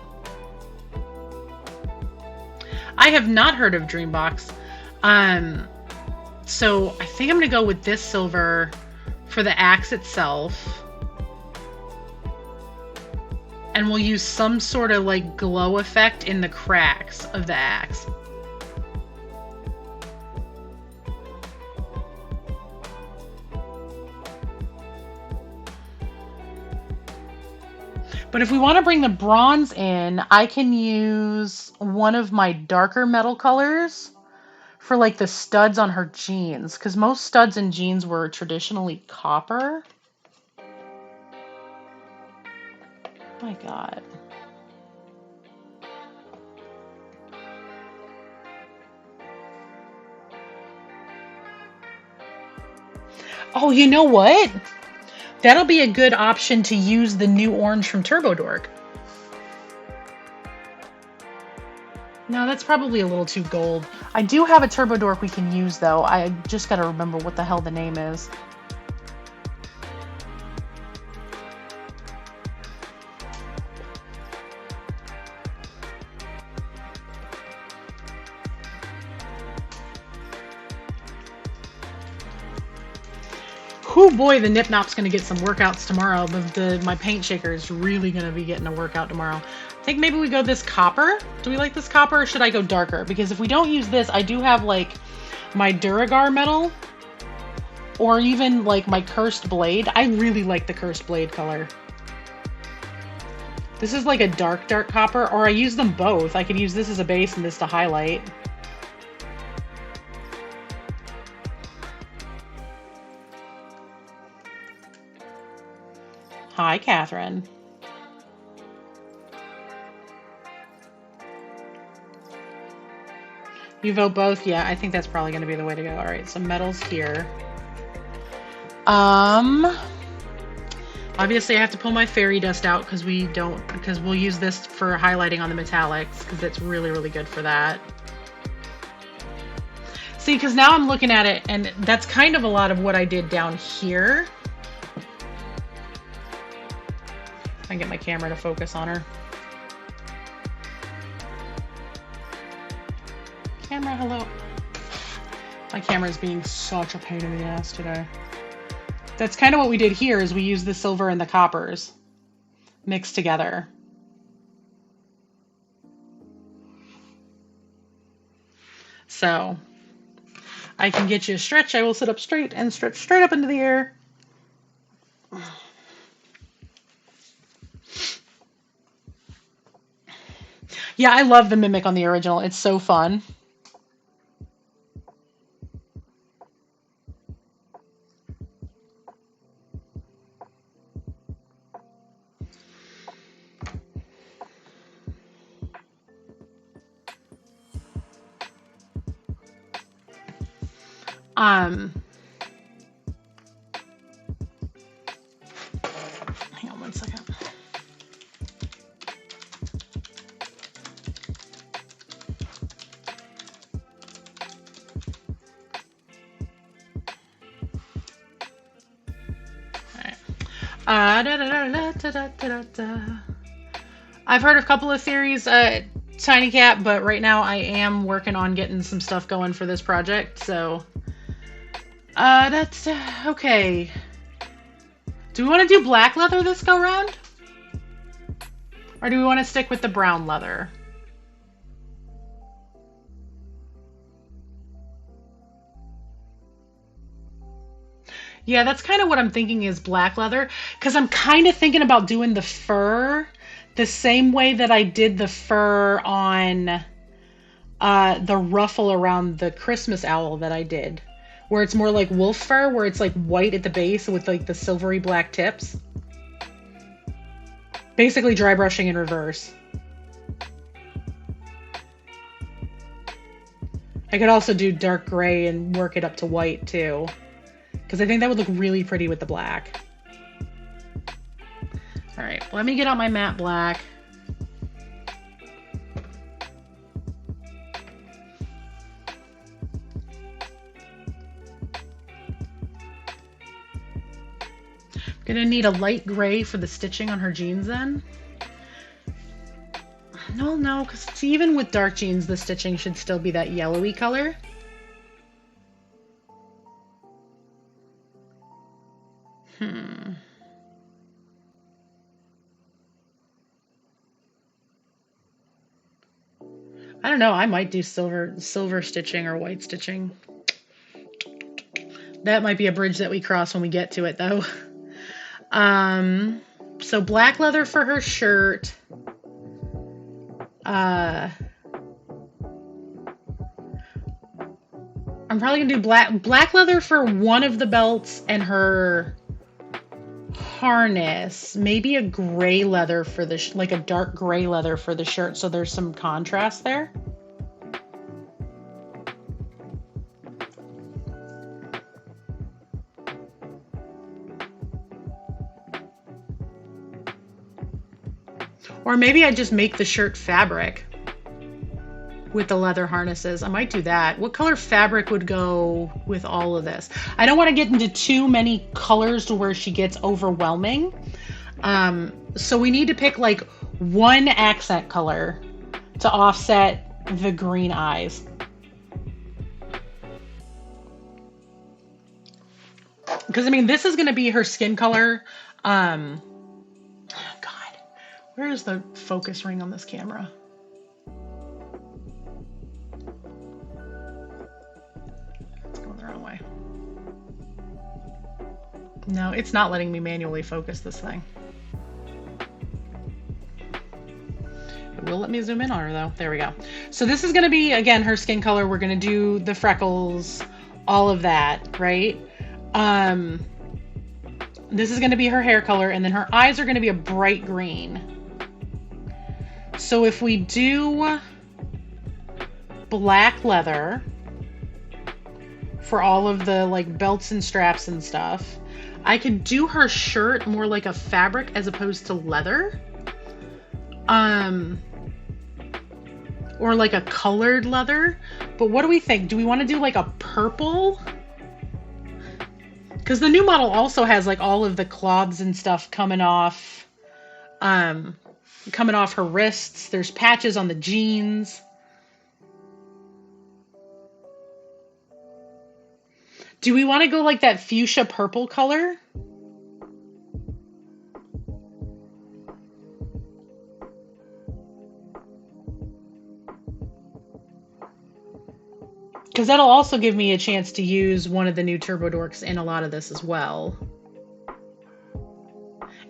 I have not heard of Dreambox. So I think I'm going to go with this silver for the axe itself. And we'll use some sort of like glow effect in the cracks of the axe. But if we want to bring the bronze in, I can use one of my darker metal colors for like the studs on her jeans, because most studs and jeans were traditionally copper. My God. Oh, you know what? That'll be a good option to use the new orange from Turbo Dork. No, that's probably a little too gold. I do have a Turbo Dork we can use, though. I just gotta remember what the hell the name is. Oh boy, the Nip Nop's going to get some workouts tomorrow. My paint shaker is really going to be getting a workout tomorrow. I think maybe we go this copper. Do we like this copper, or should I go darker? Because if we don't use this, I do have like my Duragar metal, or even like my Cursed Blade. I really like the Cursed Blade color. This is like a dark, dark copper, or I use them both. I could use this as a base and this to highlight. Hi, Catherine. You vote both? Yeah, I think that's probably going to be the way to go. All right, so metals here. Obviously I have to pull my fairy dust out because we'll use this for highlighting on the metallics, because it's really, really good for that. See, because now I'm looking at it, and that's kind of a lot of what I did down here. I can get my camera to focus on her. Camera, hello. My camera's being such a pain in the ass today. That's kind of what we did here, is we used the silver and the coppers mixed together. So I can get you a stretch. I will sit up straight and stretch straight up into the air. Yeah, I love the Mimic on the original. It's so fun. Hang on one second. I've heard a couple of theories, Tiny Cat, but right now I am working on getting some stuff going for this project, so that's okay. Do we want to do black leather this go round? Or do we want to stick with the brown leather? Yeah, that's kind of what I'm thinking is black leather, because I'm kind of thinking about doing the fur the same way that I did the fur on the ruffle around the Christmas owl that I did, where it's more like wolf fur, where it's like white at the base with like the silvery black tips. Basically dry brushing in reverse. I could also do dark gray and work it up to white too, because I think that would look really pretty with the black. All right, let me get out my matte black. Gonna need a light gray for the stitching on her jeans then. No, because even with dark jeans, the stitching should still be that yellowy color. I don't know, I might do silver stitching or white stitching. That might be a bridge that we cross when we get to it though. So black leather for her shirt. I'm probably gonna do black leather for one of the belts and her harness. Maybe a gray leather for the like a dark gray leather for the shirt, so there's some contrast there. Or maybe I just make the shirt fabric with the leather harnesses. I might do that. What color fabric would go with all of this? I don't want to get into too many colors to where she gets overwhelming. So we need to pick like one accent color to offset the green eyes. Because I mean, this is going to be her skin color. God, where is the focus ring on this camera? It's going the wrong way. No, it's not letting me manually focus this thing. It will let me zoom in on her though. There we go. So this is going to be, again, her skin color. We're going to do the freckles, all of that, right? This is going to be her hair color, and then her eyes are going to be a bright green. So if we do black leather for all of the like belts and straps and stuff, I could do her shirt more like a fabric as opposed to leather. Or like a colored leather. But what do we think? Do we want to do like a purple? Because the new model also has like all of the cloths and stuff coming off her wrists. There's patches on the jeans. Do we want to go like that fuchsia purple color? Because that'll also give me a chance to use one of the new Turbo Dorks in a lot of this as well.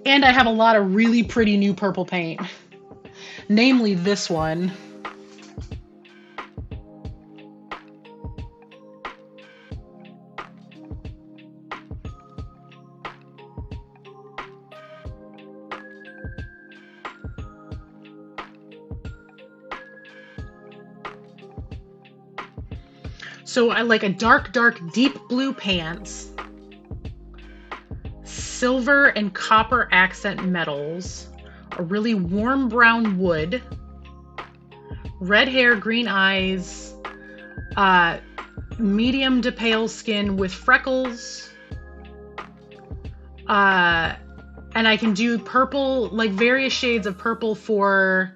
And I have a lot of really pretty new purple paint. Namely this one. So I like a dark, deep blue pants, silver and copper accent metals, a really warm brown wood, red hair, green eyes, medium to pale skin with freckles, and I can do purple, like various shades of purple for...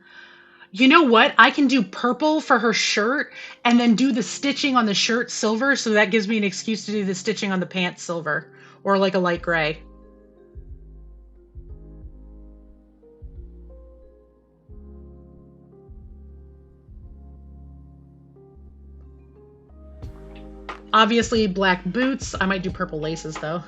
You know what? I can do purple for her shirt and then do the stitching on the shirt silver, so that gives me an excuse to do the stitching on the pants silver, or like a light gray. Obviously black boots. I might do purple laces though.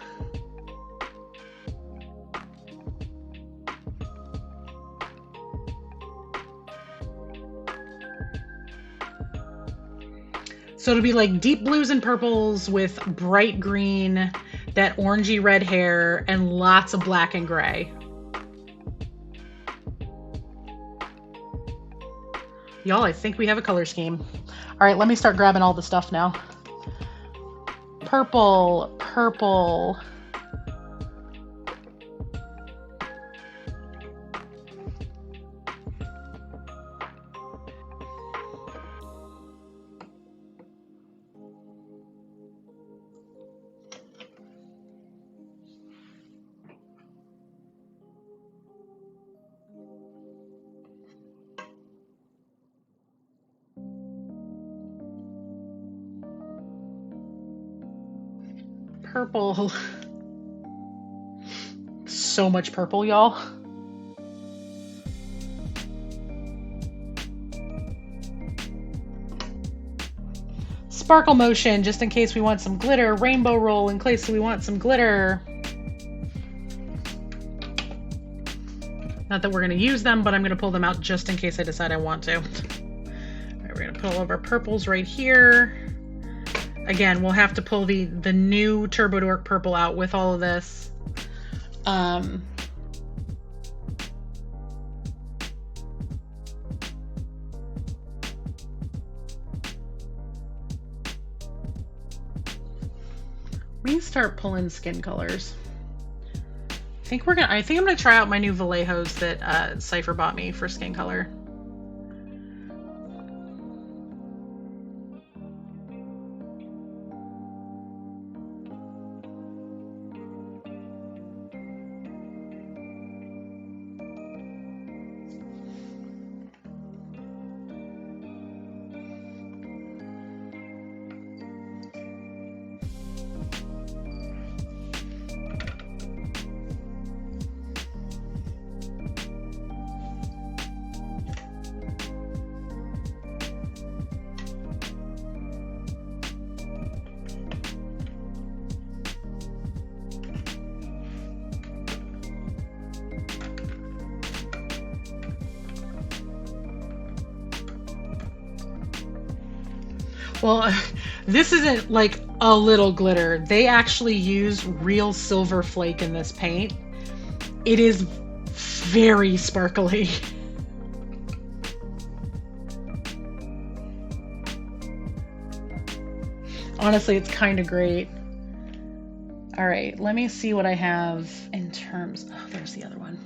So it'll be like deep blues and purples with bright green, that orangey red hair, and lots of black and gray. Y'all, I think we have a color scheme. All right, let me start grabbing all the stuff now. Purple, purple. Purple. So much purple, y'all. Sparkle motion, just in case we want some glitter. Rainbow roll, in case we want some glitter. Not that we're going to use them, but I'm going to pull them out just in case I decide I want to. All right, we're going to put all of our purples right here. Again, we'll have to pull the new Turbo Dork purple out with all of this. We can start pulling skin colors. I think I'm gonna try out my new Vallejos that Cypher bought me for skin color. Well, this isn't like a little glitter. They actually use real silver flake in this paint. It is very sparkly. Honestly, it's kind of great. All right, let me see what I have in terms. Oh, there's the other one.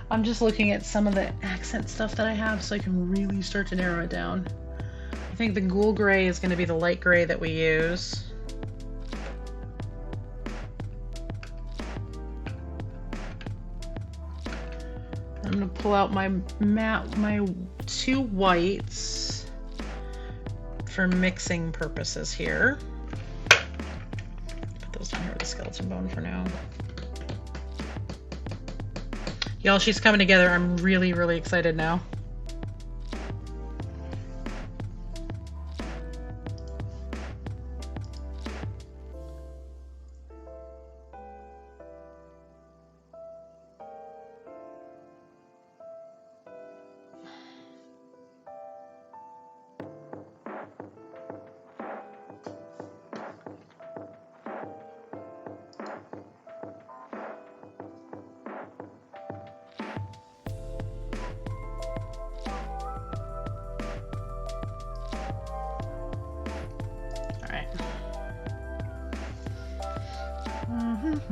I'm just looking at some of the accent stuff that I have so I can really start to narrow it down. I think the ghoul gray is going to be the light gray that we use. I'm going to pull out my two whites for mixing purposes here. Put those down here with the skeleton bone for now. Y'all, she's coming together. I'm really, really excited now.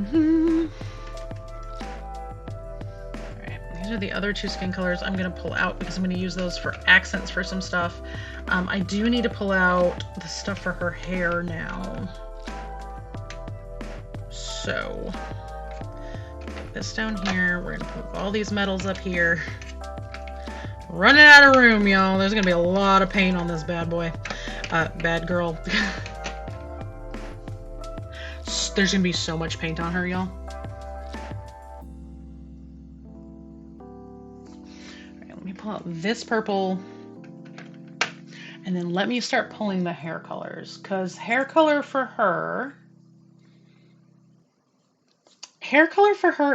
Alright, these are the other two skin colors I'm going to pull out because I'm going to use those for accents for some stuff. I do need to pull out the stuff for her hair now. So, put this down here. We're going to put all these metals up here. Running out of room, y'all. There's going to be a lot of paint on this bad boy. Bad girl. There's gonna be so much paint on her, y'all. Alright, Let me pull out this purple. And then let me start pulling the hair colors, because hair color for her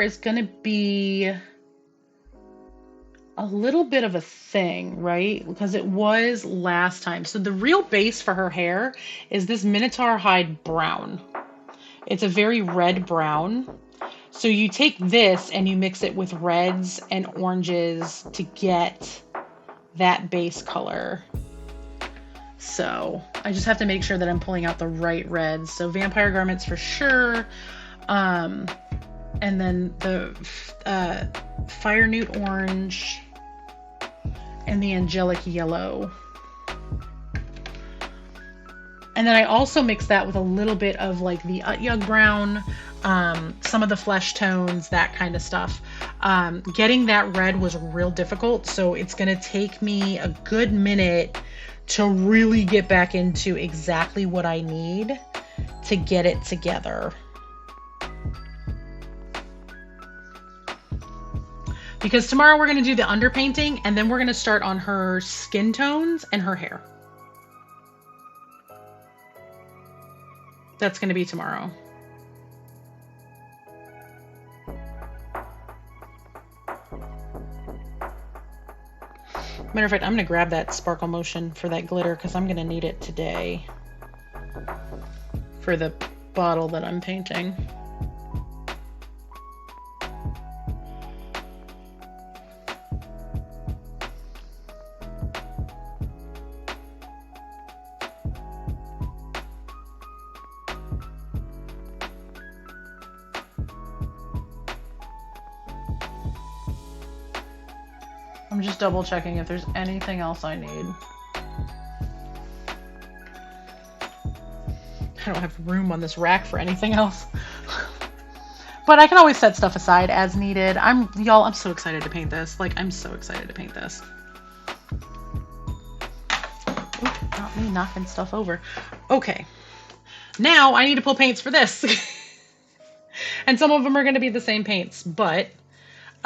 is going to be a little bit of a thing, right? Because it was last time. So the real base for her hair is this Minotaur hide brown. It's a very red brown. So you take this and you mix it with reds and oranges to get that base color. So I just have to make sure that I'm pulling out the right reds. So Vampire Garments for sure. And then the Fire Newt Orange and the Angelic Yellow. And then I also mix that with a little bit of like the Utyug Brown, some of the flesh tones, that kind of stuff. Getting that red was real difficult, so it's going to take me a good minute to really get back into exactly what I need to get it together. Because tomorrow we're going to do the underpainting, and then we're going to start on her skin tones and her hair. That's going to be tomorrow. Matter of fact, I'm going to grab that Sparkle Motion for that glitter because I'm going to need it today for the bottle that I'm painting. I'm just double checking if there's anything else I need. I don't have room on this rack for anything else. But I can always set stuff aside as needed. I'm so excited to paint this. Like, I'm so excited to paint this. Oop, not me knocking stuff over. Okay. Now I need to pull paints for this. And some of them are going to be the same paints, but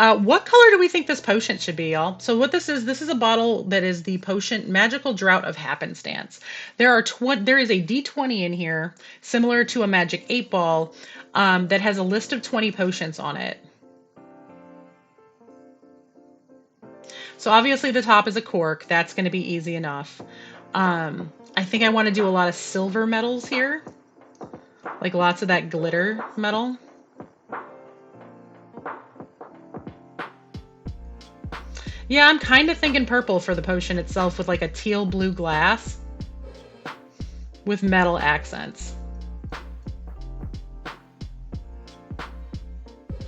what color do we think this potion should be, y'all? So what this is a bottle that is the potion Magical Drought of Happenstance. There is a D20 in here, similar to a Magic 8 Ball, that has a list of 20 potions on it. So obviously the top is a cork. That's going to be easy enough. I think I want to do a lot of silver metals here, like lots of that glitter metal. Yeah, I'm kind of thinking purple for the potion itself with like a teal blue glass with metal accents.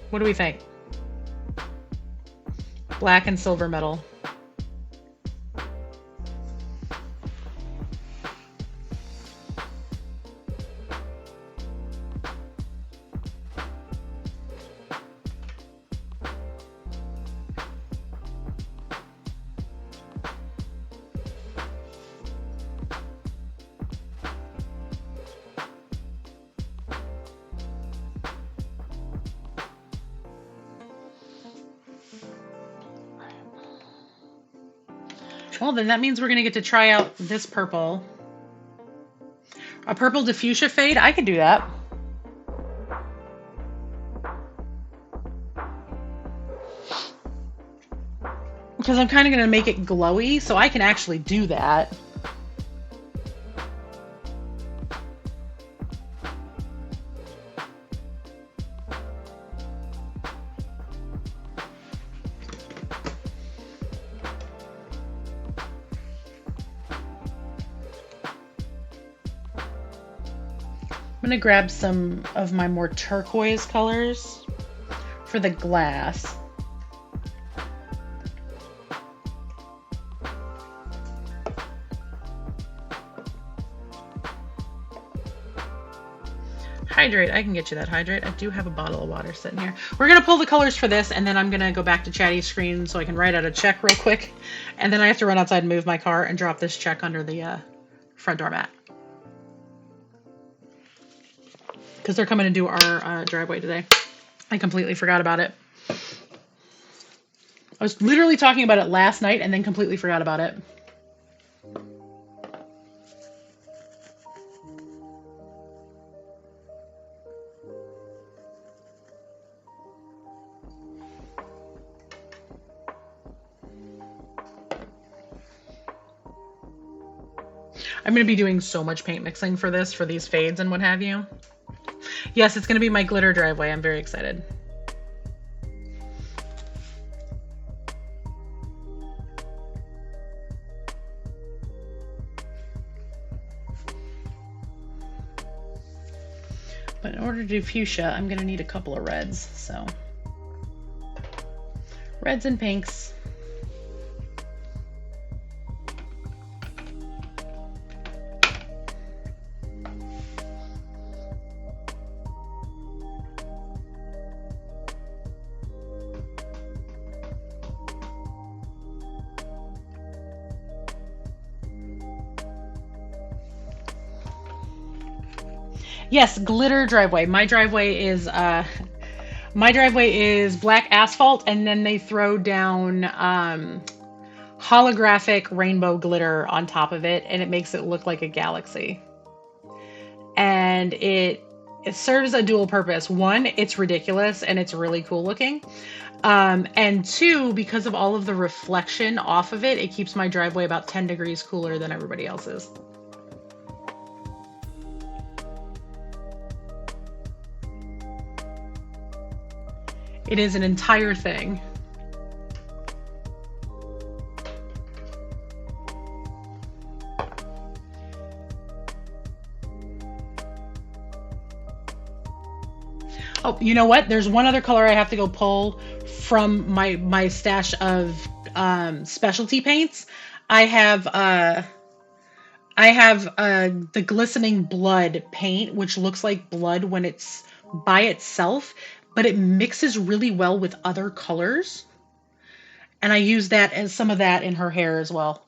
What do we think? Black and silver metal. Well, then that means we're going to get to try out this purple. A purple diffusia fade. I could do that. Because I'm kind of going to make it glowy, so I can actually do that. I'm going to grab some of my more turquoise colors for the glass. Hydrate, I can get you that hydrate. I do have a bottle of water sitting here. We're going to pull the colors for this, and then I'm going to go back to Chatty's screen so I can write out a check real quick. And then I have to run outside and move my car and drop this check under the front door mat. Because they're coming to do our driveway today. I completely forgot about it. I was literally talking about it last night and then completely forgot about it. I'm going to be doing so much paint mixing for this, for these fades and what have you. Yes, it's going to be my glitter driveway. I'm very excited. But in order to do fuchsia, I'm going to need a couple of reds. So reds and pinks. Yes, glitter driveway. My driveway is black asphalt, and then they throw down holographic rainbow glitter on top of it, and it makes it look like a galaxy. And it serves a dual purpose. One, it's ridiculous and it's really cool looking. And two, because of all of the reflection off of it, it keeps my driveway about 10 degrees cooler than everybody else's. It is an entire thing. Oh, you know what? There's one other color I have to go pull from my stash of specialty paints. I have the glistening blood paint, which looks like blood when it's by itself, but it mixes really well with other colors. And I use that as some of that in her hair as well.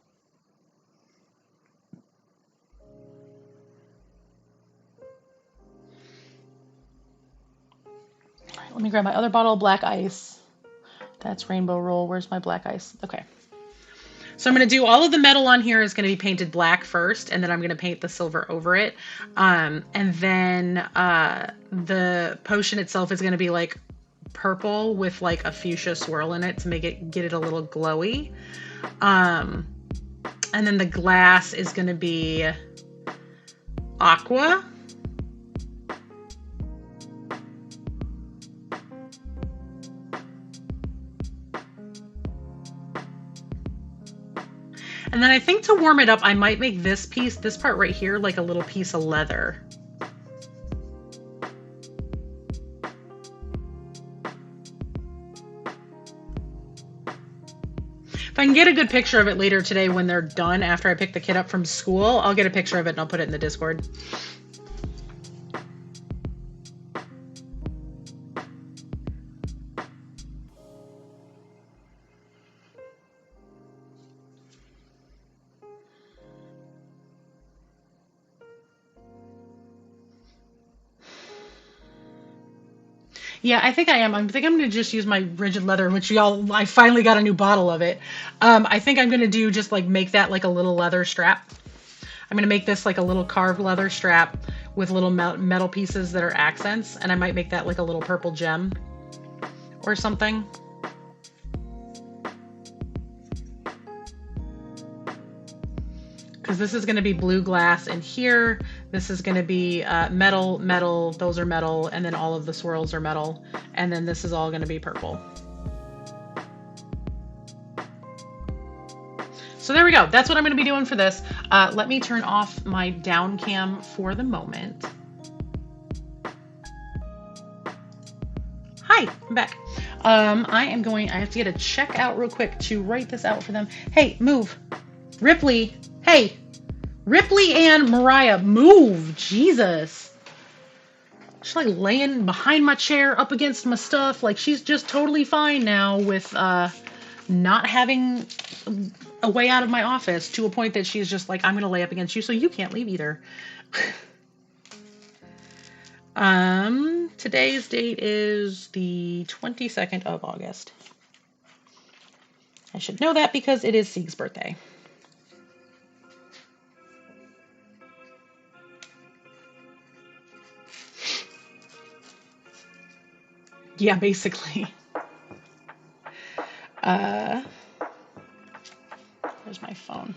Let me grab my other bottle of black ice. That's rainbow roll. Where's my black ice? Okay. So I'm going to do all of the metal on here is going to be painted black first, and then I'm going to paint the silver over it. And then the potion itself is going to be like purple with like a fuchsia swirl in it to get it a little glowy. And then the glass is going to be aqua. And then I think to warm it up, I might make this part right here, like a little piece of leather. If I can get a good picture of it later today when they're done, after I pick the kid up from school, I'll get a picture of it and I'll put it in the Discord. Yeah, I think I am. I think I'm going to just use my rigid leather, which I finally got a new bottle of it. I think I'm going to do just like make that like a little leather strap. I'm going to make this like a little carved leather strap with little metal pieces that are accents. And I might make that like a little purple gem or something. Because this is going to be blue glass in here. This is going to be metal, those are metal, and then all of the swirls are metal. And then this is all going to be purple. So there we go. That's what I'm going to be doing for this. Let me turn off my down cam for the moment. Hi, I'm back. I have to get a check out real quick to write this out for them. Hey, move. Ripley. Hey, Ripley and Mariah, move. Jesus. She's like laying behind my chair up against my stuff. Like she's just totally fine now with not having a way out of my office, to a point that she's just like, I'm going to lay up against you so you can't leave either. Today's date is the 22nd of August. I should know that because it is Sieg's birthday. Yeah, basically. Where's my phone?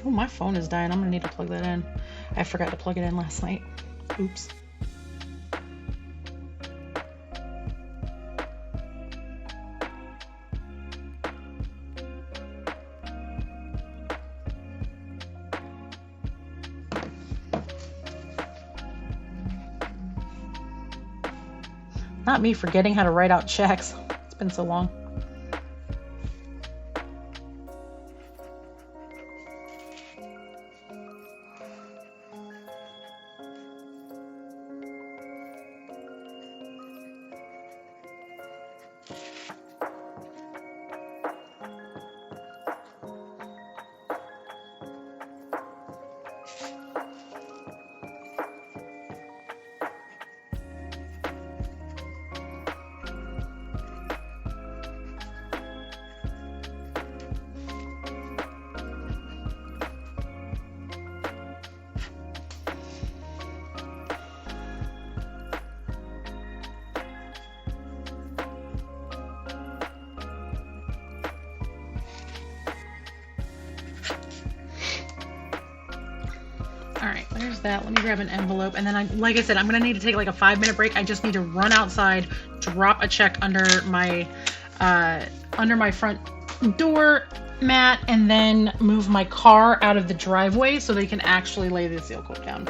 Oh, my phone is dying. I'm gonna need to plug that in. I forgot to plug it in last night. Oops. Not me forgetting how to write out checks. It's been so long. All right, there's that. Let me grab an envelope. And then, like I said, I'm going to need to take like a 5-minute break. I just need to run outside, drop a check under my front door mat, and then move my car out of the driveway so they can actually lay the seal coat down.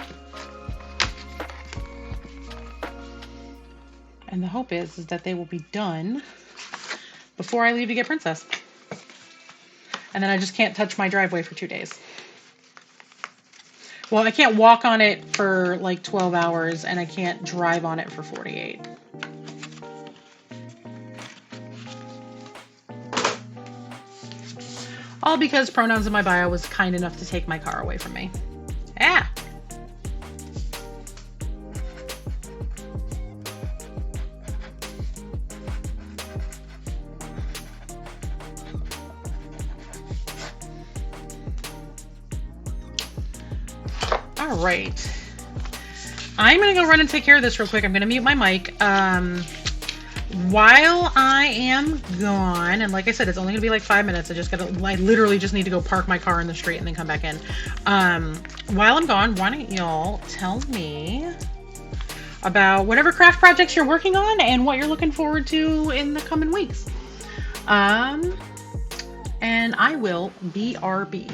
And the hope is that they will be done before I leave to get Princess. And then I just can't touch my driveway for 2 days. Well, I can't walk on it for like 12 hours, and I can't drive on it for 48. All because Pronouns in My Bio was kind enough to take my car away from me. Yeah. All right. I'm going to go run and take care of this real quick. I'm going to mute my mic. While I am gone, and like I said, it's only going to be like 5 minutes. I literally just need to go park my car in the street and then come back in. While I'm gone, why don't y'all tell me about whatever craft projects you're working on and what you're looking forward to in the coming weeks. And I will BRB.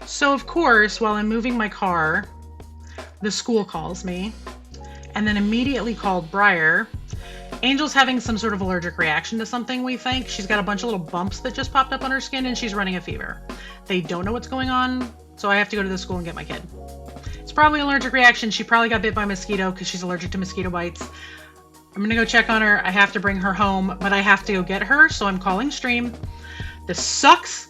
So of course, while I'm moving my car, the school calls me and then immediately called Briar. Angel's having some sort of allergic reaction to something, we think. She's got a bunch of little bumps that just popped up on her skin and she's running a fever. They don't know what's going on, so I have to go to the school and get my kid. It's probably an allergic reaction. She probably got bit by a mosquito because she's allergic to mosquito bites. I'm gonna go check on her. I have to bring her home, but I have to go get her, so I'm calling Stream. This sucks,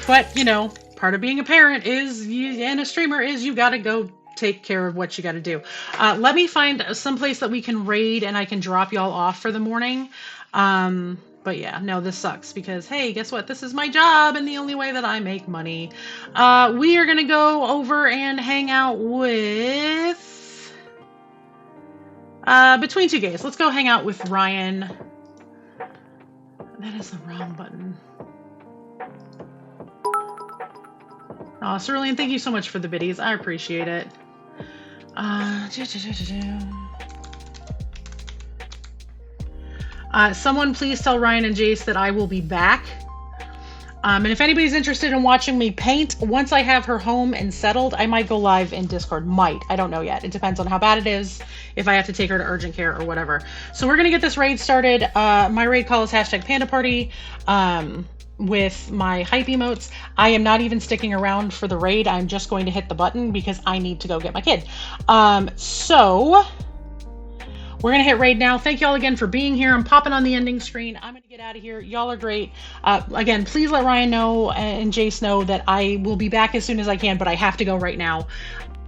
but you know, part of being a parent is, and a streamer is, you gotta go take care of what you got to do. Let me find some place that we can raid and I can drop y'all off for the morning. But yeah, no, this sucks because, hey, guess what? This is my job and the only way that I make money. We are going to go over and hang out with... between two gays. Let's go hang out with Ryan. That is the wrong button. Oh, Cerulean, thank you so much for the biddies. I appreciate it. Someone please tell Ryan and Jace that I will be back. And if anybody's interested in watching me paint, once I have her home and settled, I might go live in Discord. Might. I don't know yet. It depends on how bad it is, if I have to take her to urgent care or whatever. So we're going to get this raid started. My raid call is #PandaParty. With my hype emotes. I am not even sticking around for the raid. I'm just going to hit the button because I need to go get my kid. So we're going to hit raid now. Thank y'all again for being here. I'm popping on the ending screen. I'm going to get out of here. Y'all are great. Again, please let Ryan know and Jace know that I will be back as soon as I can, but I have to go right now.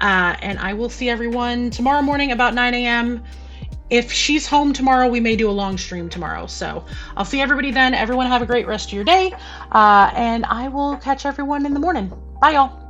And I will see everyone tomorrow morning about 9 a.m. If she's home tomorrow, we may do a long stream tomorrow. So I'll see everybody then. Everyone have a great rest of your day. And I will catch everyone in the morning. Bye, y'all.